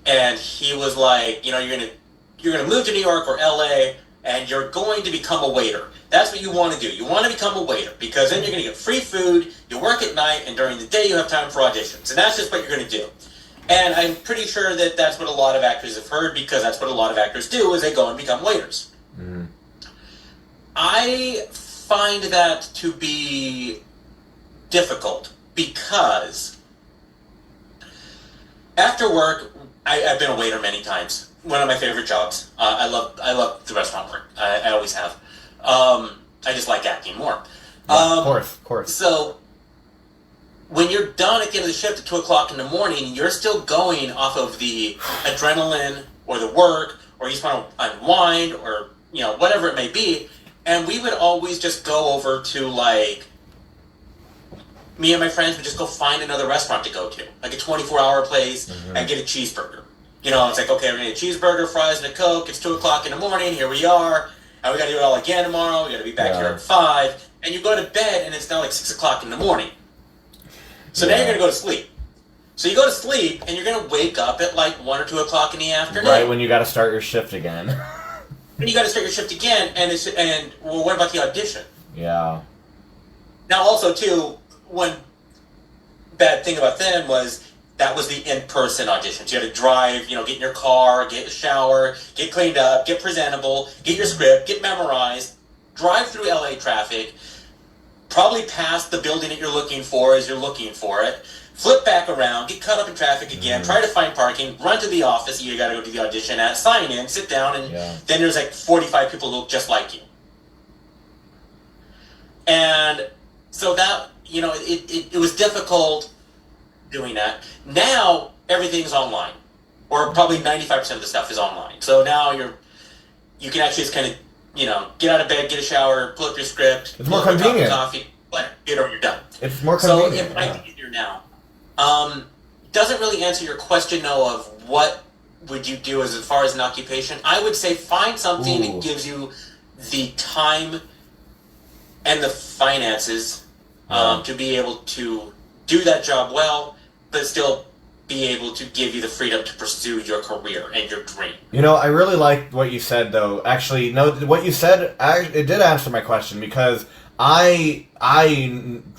and he was like, you're gonna move to New York or LA, and you're going to become a waiter. That's what you want to do. You want to become a waiter, because then you're going to get free food, you work at night, and during the day you have time for auditions. And that's just what you're going to do. And I'm pretty sure that that's what a lot of actors have heard, because that's what a lot of actors do, is they go and become waiters. Mm-hmm. I find that to be difficult, because after work, I've been a waiter many times. One of my favorite jobs. I love the restaurant work. I always have. I just like acting more. Of course. So when you're done at the end of the shift at 2 o'clock in the morning, you're still going off of the adrenaline or the work, or you just want to unwind, or whatever it may be. And we would always just go over to, like, me and my friends would just go find another restaurant to go to, like a 24-hour place, and get a cheeseburger. It's like, okay, we're going to get a cheeseburger, fries, and a Coke. It's 2 o'clock in the morning. Here we are. And we got to do it all again tomorrow. We got to be back here at 5. And you go to bed, and it's now like 6 o'clock in the morning. So now you're going to go to sleep. So you go to sleep, and you're going to wake up at like 1 or 2 o'clock in the afternoon. Right when you got to start your shift again. And you got to start your shift again, and well, what about the audition? Yeah. Now, also, too, one bad thing about them was that was the in-person auditions. You had to drive, get in your car, get a shower, get cleaned up, get presentable, get your script, get memorized, drive through LA traffic, probably pass the building that you're looking for as you're looking for it, flip back around, get caught up in traffic again, try to find parking, run to the office you got to go to the audition at, sign in, sit down, and then there's like 45 people who look just like you. And so that, you know, it was difficult doing that. Now, everything's online. Or probably 95% of the stuff is online. So now you can actually just kind of, you know, get out of bed, get a shower, pull up your script. It's more convenient. Coffee, get over, you're done. It's more convenient. So it might be easier now. Doesn't really answer your question, though, of what would you do as far as an occupation. I would say find something that gives you the time and the finances to be able to do that job well, but still be able to give you the freedom to pursue your career and your dream. You know, I really liked what you said, though. Actually, no, what you said, it did answer my question, because I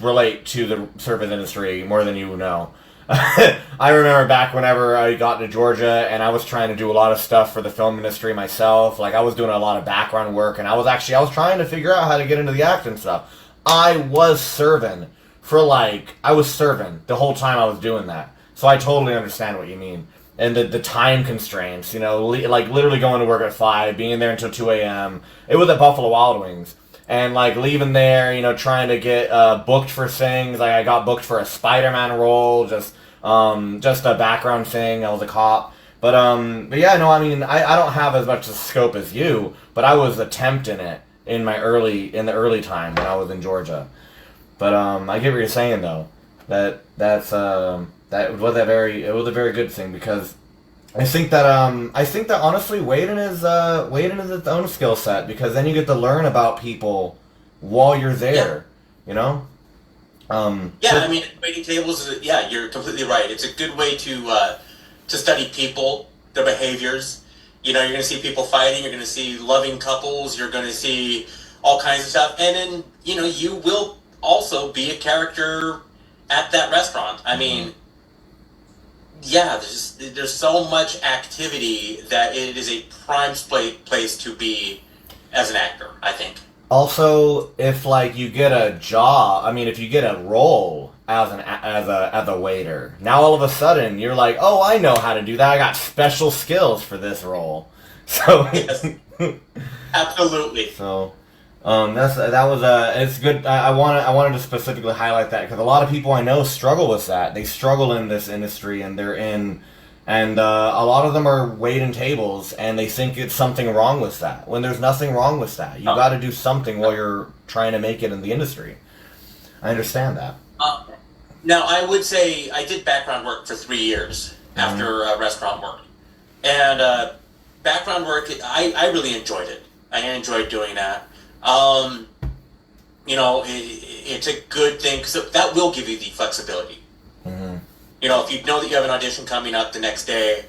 relate to the service industry more than you know. I remember back whenever I got to Georgia and I was trying to do a lot of stuff for the film industry myself. Like, I was doing a lot of background work, and I was trying to figure out how to get into the acting stuff. I was serving the whole time I was doing that. So I totally understand what you mean. And the time constraints, you know, like literally going to work at 5, being there until 2 a.m. It was at Buffalo Wild Wings. And like leaving there, you know, trying to get booked for things. Like I got booked for a Spider-Man role, just a background thing. I was a cop. But yeah, no, I mean, I don't have as much a scope as you, but I was attempting it in the early time when I was in Georgia. But I get what you're saying, though. That was a very good thing, because I think that honestly waiting is its own skill set, because then you get to learn about people while you're there. You know. I mean, waiting tables is you're completely right. It's a good way to study people, their behaviors. You know, you're going to see people fighting. You're going to see loving couples. You're going to see all kinds of stuff, and then you know you will also be a character at that restaurant. I mean. There's so much activity that it is a prime place to be as an actor, I think. Also, if like you get if you get a role as a waiter, now all of a sudden you're like, oh, I know how to do that. I got special skills for this role. So yes, absolutely. So. It's good. I wanted to specifically highlight that, because a lot of people I know struggle with that. They struggle in this industry, and a lot of them are waiting tables, and they think it's something wrong with that, when there's nothing wrong with that. You got to do something while you're trying to make it in the industry. I understand that. Now, I would say I did background work for 3 years after restaurant work, and background work, I really enjoyed it. I enjoyed doing that. You know, it's a good thing, because that will give you the flexibility. Mm-hmm. You know, if you know that you have an audition coming up the next day,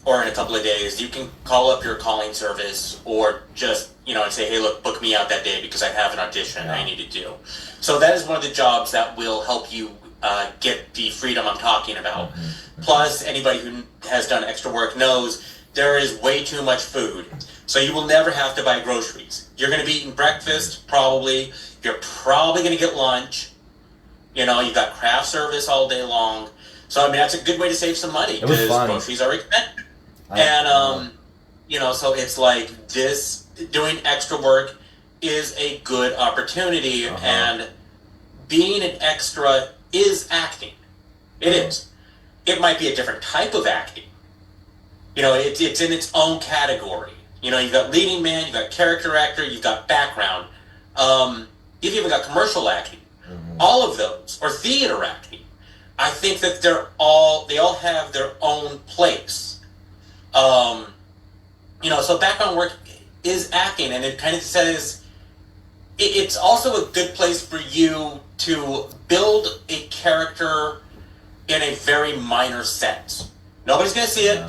or in a couple of days, you can call up your calling service, or just, you know, and say, hey, look, book me out that day because I have an audition I need to do. So that is one of the jobs that will help you get the freedom I'm talking about. Mm-hmm. Plus, anybody who has done extra work knows there is way too much food. So you will never have to buy groceries. You're going to be eating breakfast, probably. You're probably going to get lunch. You know, you've got craft service all day long. So, I mean, that's a good way to save some money, because groceries are expensive. And, you know, so it's like doing extra work is a good opportunity. And being an extra is acting. It is. It might be a different type of acting. You know, it's in its own category. You know, you've got leading man, you've got character actor, you've got background. You've even got commercial acting. All of those, or theater acting. I think that they all have their own place. You know, so background work is acting, and it kind of says it's also a good place for you to build a character in a very minor sense. Nobody's going to see it.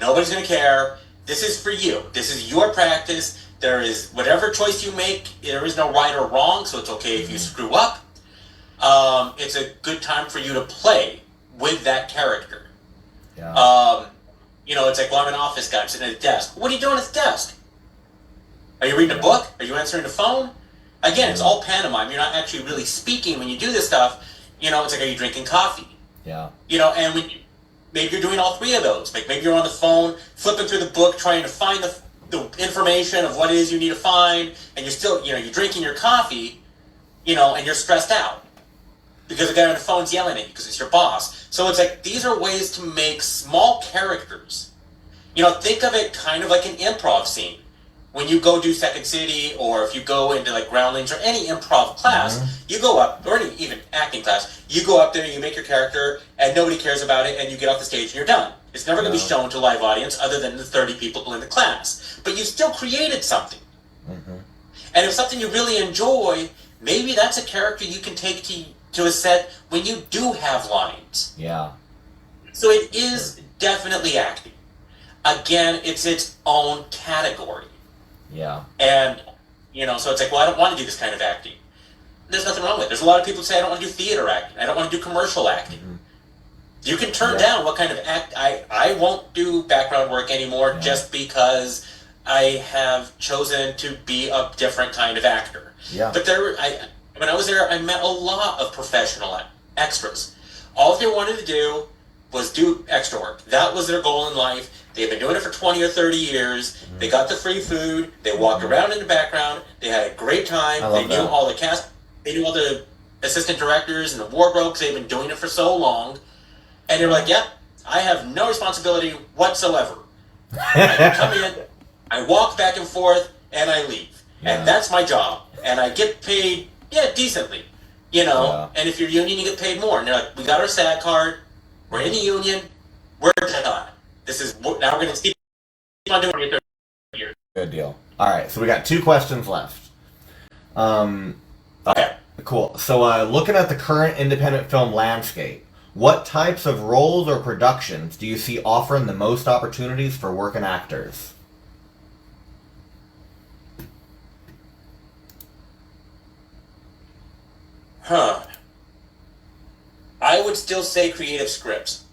Nobody's going to care. This is for you. This is your practice. There is whatever choice you make. There is no right or wrong, so it's okay if you screw up. It's a good time for you to play with that character. Yeah. You know, it's like, well, I'm an office guy. I'm sitting at a desk. What are you doing at the desk? Are you reading a book? Are you answering the phone? Again, it's all pantomime. You're not actually really speaking when you do this stuff. You know, it's like, are you drinking coffee? Yeah. You know, and when maybe you're doing all three of those. Like maybe you're on the phone, flipping through the book, trying to find the information of what it is you need to find, and you're still, you know, you're drinking your coffee, you know, and you're stressed out because the guy on the phone's yelling at you because it's your boss. So it's like, these are ways to make small characters. You know, think of it kind of like an improv scene. When you go do Second City, or if you go into like Groundlings or any improv class, you go up, or any even acting class, you go up there, you make your character, and nobody cares about it, and you get off the stage and you're done. It's never going to be shown to a live audience other than the 30 people in the class. But you still created something. And if something you really enjoy, maybe that's a character you can take to a set when you do have lines. Yeah. So it is definitely acting. Again, it's its own category. Yeah. And, you know, so it's like, well, I don't want to do this kind of acting. There's nothing wrong with it. There's a lot of people who say, I don't want to do theater acting. I don't want to do commercial acting. You can turn down what kind of act. I won't do background work anymore just because I have chosen to be a different kind of actor. Yeah. But when I was there, I met a lot of professional extras. All they wanted to do was do extra work. That was their goal in life. They've been doing it for 20 or 30 years. They got the free food. They walked around in the background. They had a great time. They knew all the cast. They knew all the assistant directors and the wardrobe because they've been doing it for so long. And they were like, yep, I have no responsibility whatsoever. I come in, I walk back and forth, and I leave. And that's my job. And I get paid, decently. You know, and if you're union, you get paid more. And they're like, we got our SAG card. We're in the union. We're done. Now we're going to keep on doing it 30 years. Good deal. All right, so we got 2 questions left. Okay. Cool. So looking at the current independent film landscape, what types of roles or productions do you see offering the most opportunities for working actors? I would still say creative scripts.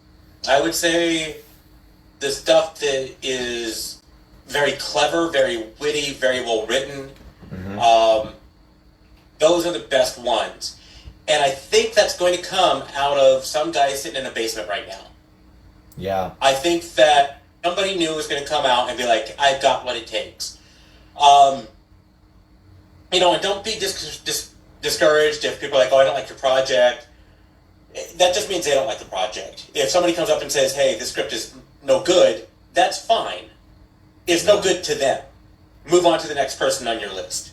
I would say the stuff that is very clever, very witty, very well written. Those are the best ones. And I think that's going to come out of some guy sitting in a basement right now. Yeah. I think that somebody new is going to come out and be like, I've got what it takes. You know, and don't be discouraged if people are like, oh, I don't like your project. That just means they don't like the project. If somebody comes up and says, hey, this script is no good, that's fine. It's no good to them. Move on to the next person on your list.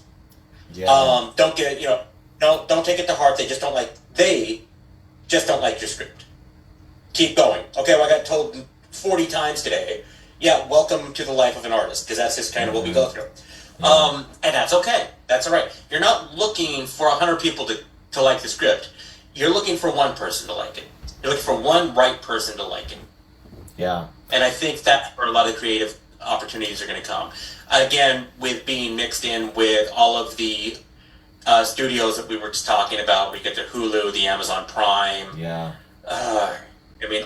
Yeah. Don't get it, you know, don't take it to heart. They just don't like your script. Keep going. Okay, well, I got told 40 times today, welcome to the life of an artist, because that's just kind of what we go through. And that's okay. That's all right. You're not looking for 100 people to like the script. You're looking for one person to like it. You're looking for one right person to like it. Yeah. And I think that's where a lot of creative opportunities are going to come. Again, with being mixed in with all of the studios that we were just talking about, we get the Hulu, the Amazon Prime. Yeah. I mean,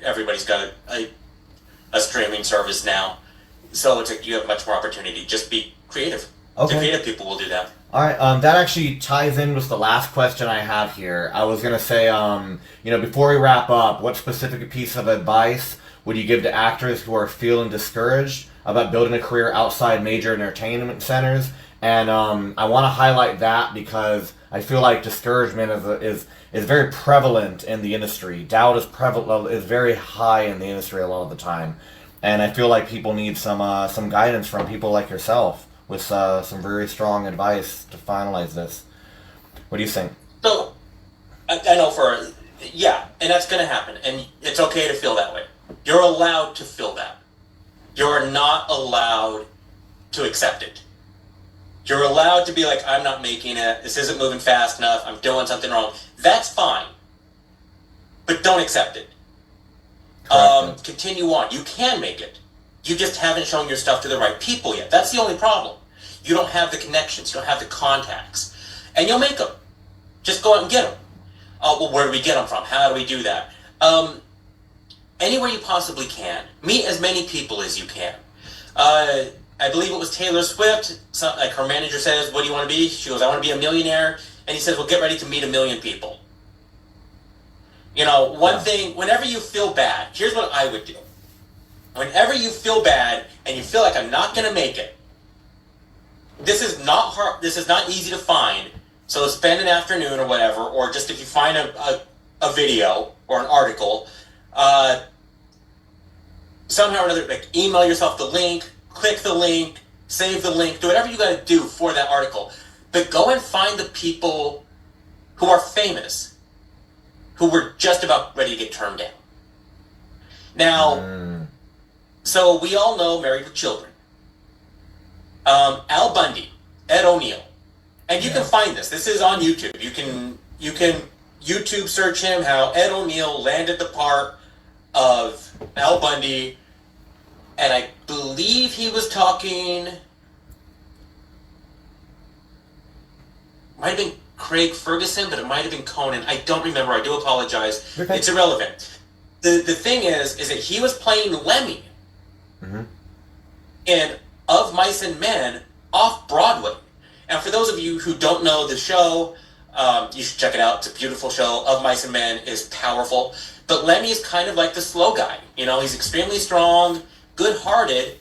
everybody's got a streaming service now, so it's like you have much more opportunity. Just be creative. Okay. The creative people will do that. All right, that actually ties in with the last question I have here. I was gonna say, you know, before we wrap up, what specific piece of advice would you give to actors who are feeling discouraged about building a career outside major entertainment centers? And I want to highlight that because I feel like discouragement is very prevalent in the industry. Doubt is very high in the industry a lot of the time, and I feel like people need some guidance from people like yourself with some very strong advice to finalize this. What do you think? So, I know and that's going to happen, and it's okay to feel that way. You're allowed to feel that. You're not allowed to accept it. You're allowed to be like, I'm not making it, this isn't moving fast enough, I'm doing something wrong. That's fine. But don't accept it. Continue on. You can make it. You just haven't shown your stuff to the right people yet. That's the only problem. You don't have the connections, you don't have the contacts. And you'll make them. Just go out and get them. Well, where do we get them from? How do we do that? Anywhere you possibly can. Meet as many people as you can. I believe it was Taylor Swift. So, like her manager says, "What do you want to be?" She goes, "I want to be a millionaire." And he says, "Well, get ready to meet 1 million people." You know, one thing. Whenever you feel bad, here's what I would do. Whenever you feel bad and you feel like I'm not going to make it, this is not hard. This is not easy to find. So spend an afternoon or whatever, or just if you find a video or an article, somehow or another, like email yourself the link, click the link, save the link, do whatever you got to do for that article. But go and find the people who are famous, who were just about ready to get turned down. Now, so we all know Married with Children. Al Bundy, Ed O'Neill. And you can find this. This is on YouTube. You can YouTube search him, how Ed O'Neill landed the part of Al Bundy, and I believe he was talking, might have been Craig Ferguson, but it might have been Conan. I don't remember. I do apologize. Okay. It's irrelevant. The thing is that he was playing Lemmy in Of Mice and Men off Broadway. And for those of you who don't know the show, you should check it out. It's a beautiful show. Of Mice and Men is powerful. But Lemmy is kind of like the slow guy. You know, he's extremely strong, good-hearted,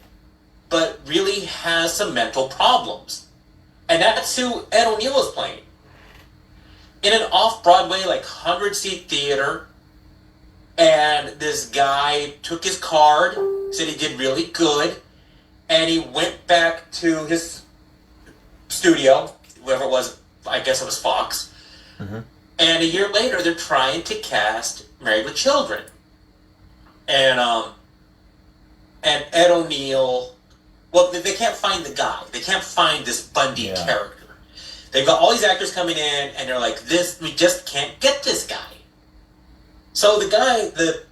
but really has some mental problems. And that's who Ed O'Neill is playing. In an off-Broadway, like 100-seat theater, and this guy took his card, said he did really good, and he went back to his studio, whoever it was, I guess it was Fox, and a year later they're trying to cast Married with Children. And Ed O'Neill, well, they can't find the guy. They can't find this Bundy character. They've got all these actors coming in, and they're like, we just can't get this guy. So the guy, the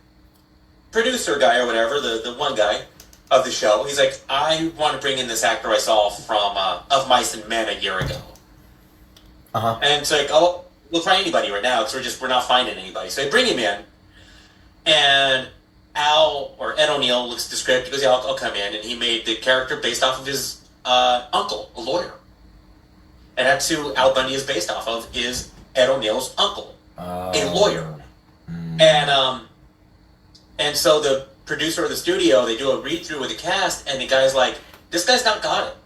producer guy or whatever, the one guy of the show, he's like, I want to bring in this actor I saw from Of Mice and Men a year ago. And it's like, oh, we'll try anybody right now, because we're not finding anybody. So they bring him in, and Al, or Ed O'Neill, looks at the script, he goes, yeah, I'll come in, and he made the character based off of his uncle, a lawyer. And that's who Al Bundy is based off of, is Ed O'Neill's uncle, a lawyer. And so the producer of the studio, they do a read-through with the cast, and the guy's like, this guy's not got it.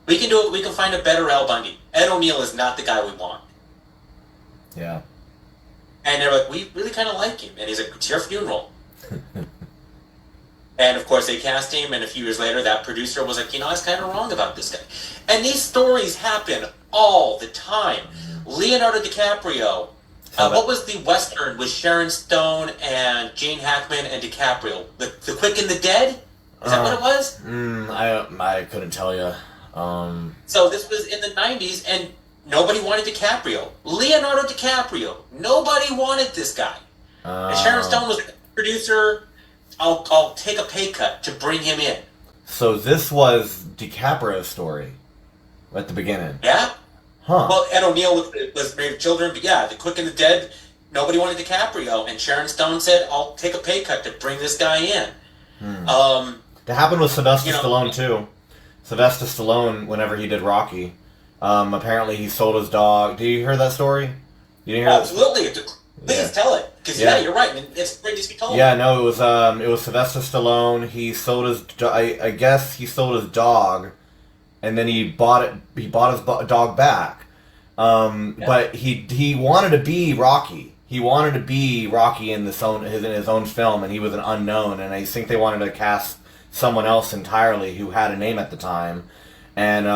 We can do it, we can find a better Al Bundy. Ed O'Neill is not the guy we want. Yeah. And they're like, we really kind of like him. And he's like, it's your funeral. And of course they cast him, and a few years later that producer was like, you know, I was kind of wrong about this guy. And these stories happen all the time. Leonardo DiCaprio, what was the Western with Sharon Stone and Gene Hackman and DiCaprio? The Quick and the Dead? Is that what it was? I couldn't tell you. So this was in the 90s, and nobody wanted DiCaprio. Leonardo DiCaprio. Nobody wanted this guy. And Sharon Stone was the producer. I'll take a pay cut to bring him in. So this was DiCaprio's story at the beginning. Yeah. Huh. Well, Ed O'Neill was Married with Children, but yeah, The Quick and the Dead, nobody wanted DiCaprio, and Sharon Stone said, I'll take a pay cut to bring this guy in. That happened with Sylvester Stallone, too. Sylvester Stallone, whenever he did Rocky, apparently he sold his dog. Did you hear that story? You didn't hear Absolutely. Please tell it. Because, you're right. I mean, it's great to be told. Yeah, no, it was Sylvester Stallone. He sold his, I guess he sold his dog, and then he bought his dog back. But he wanted to be Rocky. He wanted to be Rocky in his own film, and he was an unknown. And I think they wanted to cast someone else entirely who had a name at the time. And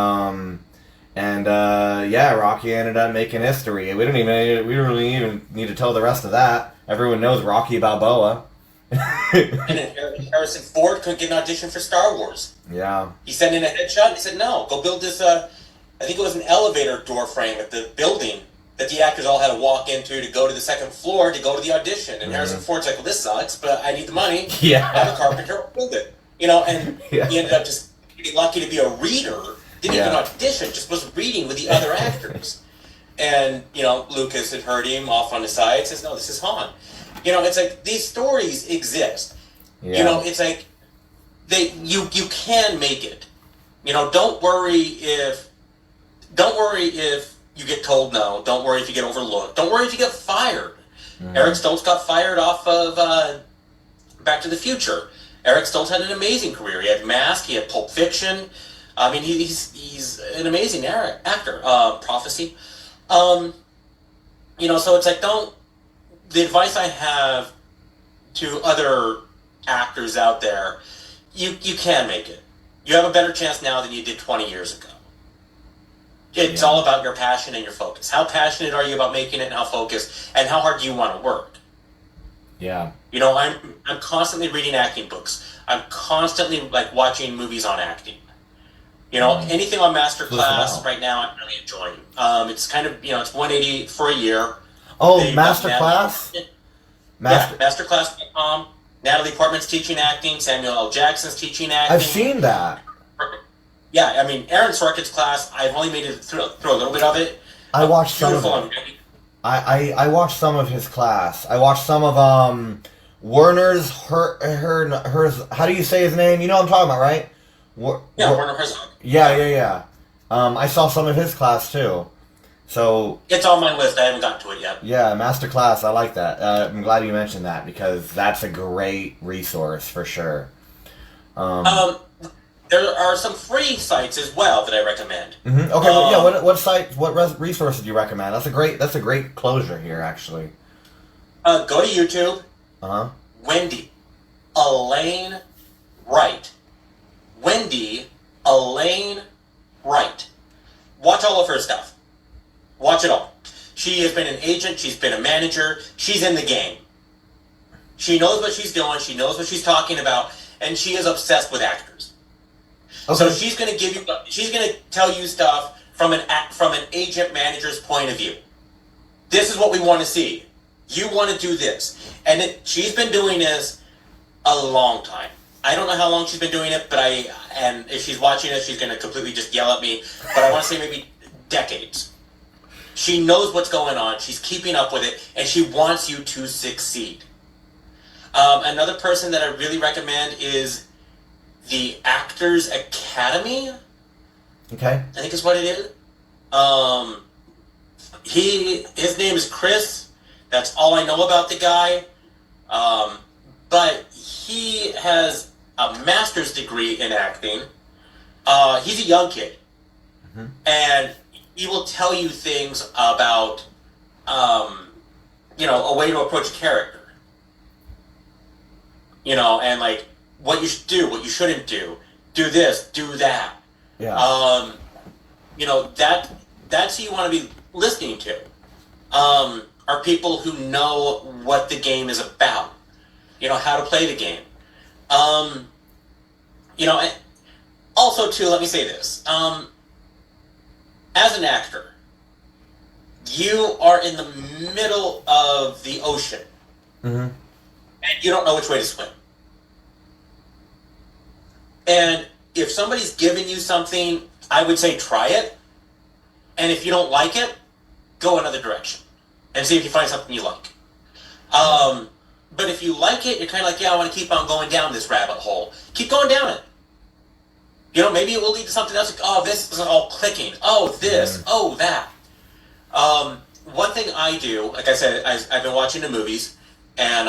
Rocky ended up making history. We don't really even need to tell the rest of that. Everyone knows Rocky Balboa. And then Harrison Ford couldn't get an audition for Star Wars. Yeah. He sent in a headshot, and he said, no, go build this, I think it was an elevator door frame at the building that the actors all had to walk into to go to the second floor to go to the audition. And Harrison Ford's like, well, this sucks, but I need the money. Yeah. I'm a carpenter, I'll build it. You know, and he ended up just getting lucky to be a reader. Didn't even audition, just was reading with the other actors. And, you know, Lucas had heard him off on the side, says, no, this is Han. You know, it's like, these stories exist. Yeah. You know, it's like, you can make it. don't worry if you get told no. Don't worry if you get overlooked. Don't worry if you get fired. Eric Stoltz got fired off of Back to the Future. Eric Stoltz had an amazing career. He had Mask. He had Pulp Fiction. I mean, he's an amazing actor. Prophecy. So it's like, the advice I have to other actors out there, you can make it. You have a better chance now than you did 20 years ago. It's all about your passion and your focus. How passionate are you about making it, and how focused, and how hard do you want to work? Yeah. I'm constantly reading acting books. I'm constantly watching movies on acting. Anything on Masterclass right now, I'm really enjoying. It's kind of it's $180 for a year. Oh, Masterclass. Masterclass.com. Natalie Portman's teaching acting. Samuel L. Jackson's teaching acting. I've seen that. Yeah, I mean, Aaron Sorkin's class, I've only made it through a little bit of it. I watched some of it. I watched some of his class. I watched some of Werner's hers. How do you say his name? You know what I'm talking about, right? Werner Herzog. Yeah. I saw some of his class too. So it's on my list. I haven't gotten to it yet. Yeah, Masterclass. I like that. I'm glad you mentioned that because that's a great resource for sure. There are some free sites as well that I recommend. Mm-hmm. Okay, what sites, what resources do you recommend? That's a great closure here, actually. Go to YouTube. Wendy Elaine Wright. Wendy Elaine Wright. Watch all of her stuff. Watch it all. She has been an agent. She's been a manager. She's in the game. She knows what she's doing. She knows what she's talking about, and she is obsessed with actors. Okay. So she's going to tell you stuff from an agent manager's point of view. This is what we want to see. You want to do this. And she's been doing this a long time. I don't know how long she's been doing it, and if she's watching it, she's going to completely just yell at me, but I want to say maybe decades. She knows what's going on. She's keeping up with it, and she wants you to succeed. Another person that I really recommend is the Actors Academy. Okay. I think is what it is. His name is Chris. That's all I know about the guy. But he has a master's degree in acting. He's a young kid. Mm-hmm. And he will tell you things about, a way to approach a character. And what you should do, what you shouldn't do. Do this, do that. Yeah. That's who you want to be listening to. Are people who know what the game is about. How to play the game. And also, too, let me say this. As an actor, you are in the middle of the ocean. Mm-hmm. And you don't know which way to swim. And if somebody's giving you something, I would say try it. And if you don't like it, go another direction. And see if you find something you like. But if you like it, you're kind of like, I want to keep on going down this rabbit hole. Keep going down it. Maybe it will lead to something else. This is all clicking. Oh, this. Oh, that. One thing I do, like I said, I've been watching the movies, and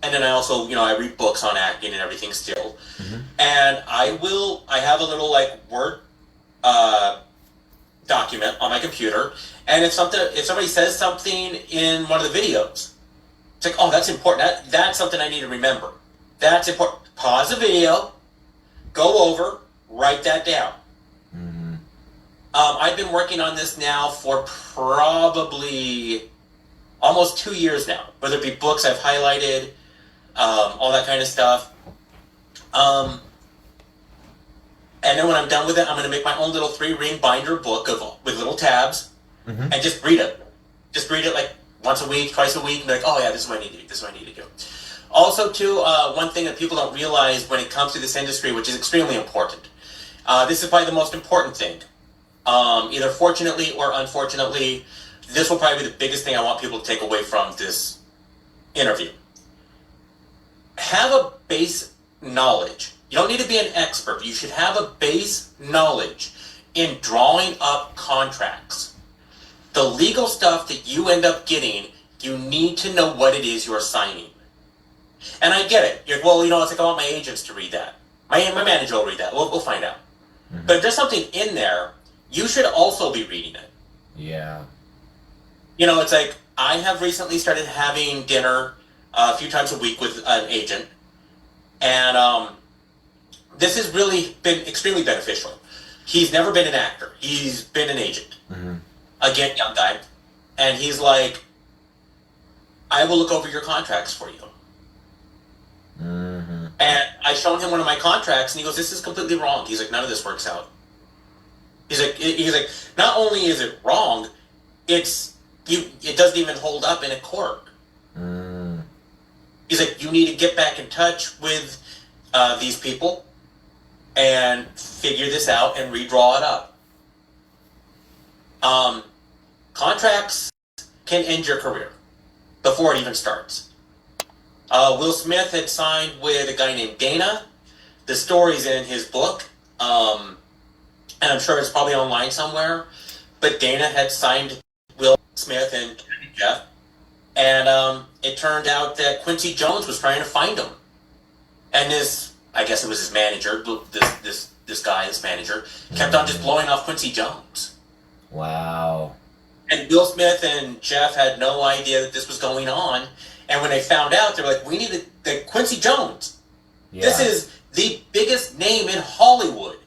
then I also, I read books on acting and everything still. Mm-hmm. And I have a little Word document on my computer, and if somebody says something in one of the videos, it's like, oh, that's important. That's something I need to remember. That's important. Pause the video, go over, write that down. Mm-hmm. I've been working on this now for probably almost 2 years now, whether it be books I've highlighted, all that kind of stuff. And then when I'm done with it, I'm going to make my own little 3-ring binder book with little tabs, mm-hmm. and just read it. Just read it once a week, twice a week, and be like, oh yeah, this is what I need to do. This is what I need to do. Also, too, one thing that people don't realize when it comes to this industry, which is extremely important. This is probably the most important thing. Either fortunately or unfortunately, this will probably be the biggest thing I want people to take away from this interview. Have a base knowledge You don't need to be an expert, but you should have a base knowledge in drawing up contracts. The legal stuff that you end up getting, you need to know what it is you're signing. And I get it. You're like, well, it's like I want my agents to read that. My manager will read that. We'll find out. Mm-hmm. But if there's something in there, you should also be reading it. Yeah. It's like I have recently started having dinner a few times a week with an agent. And this has really been extremely beneficial. He's never been an actor. He's been an agent. Mm-hmm. Again, young guy. And he's like, I will look over your contracts for you. Mm-hmm. And I showed him one of my contracts, and he goes, this is completely wrong. He's like, none of this works out. He's like, not only is it wrong, it doesn't even hold up in a court. Mm. He's like, you need to get back in touch with these people and figure this out and redraw it up. Contracts can end your career before it even starts. Will Smith had signed with a guy named Dana. The story's in his book, and I'm sure it's probably online somewhere. But Dana had signed Will Smith and Jeff, and it turned out that Quincy Jones was trying to find him. And I guess it was his manager, this manager, kept on just blowing off Quincy Jones. Wow. And Will Smith and Jeff had no idea that this was going on. And when they found out, they were like, we need the Quincy Jones. Yeah. This is the biggest name in Hollywood.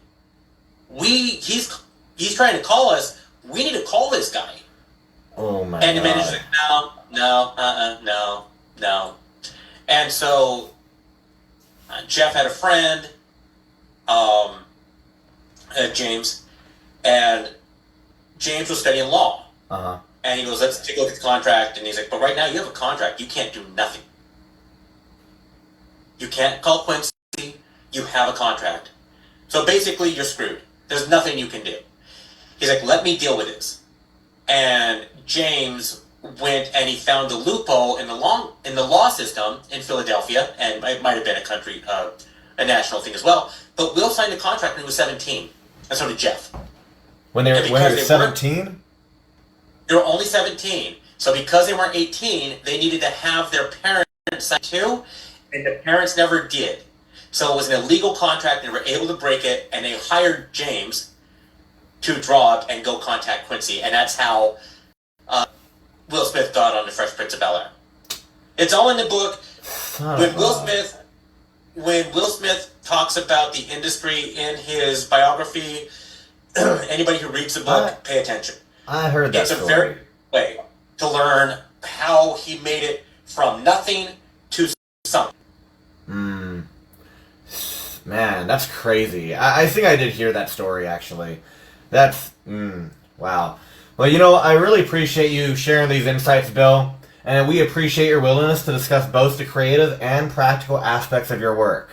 He's trying to call us. We need to call this guy. Oh my And the God. manager's like, no. And so Jeff had a friend, James, and James was studying law. Uh-huh. And he goes, let's take a look at the contract. And he's like, but right now you have a contract. You can't do nothing. You can't call Quincy. You have a contract. So basically you're screwed. There's nothing you can do. He's like, let me deal with this. And James went and he found a loophole in the law system in Philadelphia, and it might have been a national thing as well. But Will signed a contract when he was 17, and so did Jeff. When they were 17? They were only 17. So because they weren't 18, they needed to have their parents sign too, and the parents never did. So it was an illegal contract, and they were able to break it, and they hired James to draw up and go contact Quincy, and that's how Will Smith got on the Fresh Prince of Bel-Air. It's all in the book. When Will Smith talks about the industry in his biography, anybody who reads the book, pay attention. I heard that story. It's a story. very way to learn how he made it from nothing to something. Man, that's crazy. I think I did hear that story, actually. That's, wow. Well, I really appreciate you sharing these insights, Bill, and we appreciate your willingness to discuss both the creative and practical aspects of your work.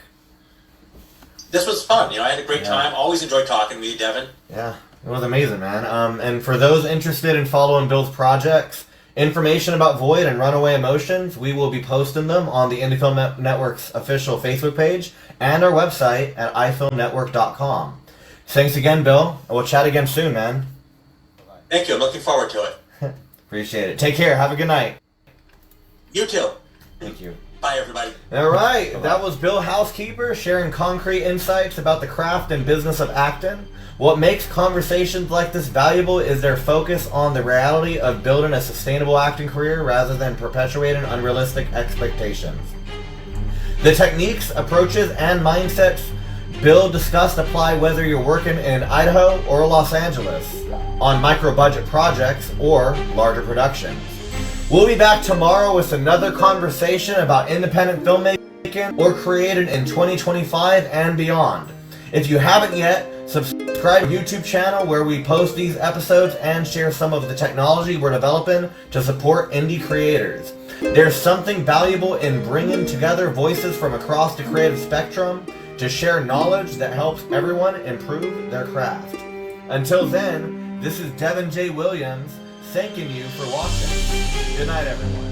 This was fun. I had a great time. Always enjoyed talking with you, Devin. Yeah, it was amazing, man. And for those interested in following Bill's projects, information about Void and Runaway Emotions, we will be posting them on the Indie Film Network's official Facebook page and our website at ifilmnetwork.com. Thanks again, Bill. We'll chat again soon, man. Thank you. I'm looking forward to it. Appreciate it. Take care. Have a good night. You too. Thank you. Bye, everybody. All right. Bye-bye. That was Bill Houskeeper sharing concrete insights about the craft and business of acting. What makes conversations like this valuable is their focus on the reality of building a sustainable acting career rather than perpetuating unrealistic expectations. The techniques, approaches, and mindsets Bill discussed apply whether you're working in Idaho or Los Angeles, on micro-budget projects or larger productions. We'll be back tomorrow with another conversation about independent filmmaking or created in 2025 and beyond. If you haven't yet, subscribe to our YouTube channel where we post these episodes and share some of the technology we're developing to support indie creators. There's something valuable in bringing together voices from across the creative spectrum to share knowledge that helps everyone improve their craft. Until then, this is Devin J. Williams thanking you for watching. Good night, everyone.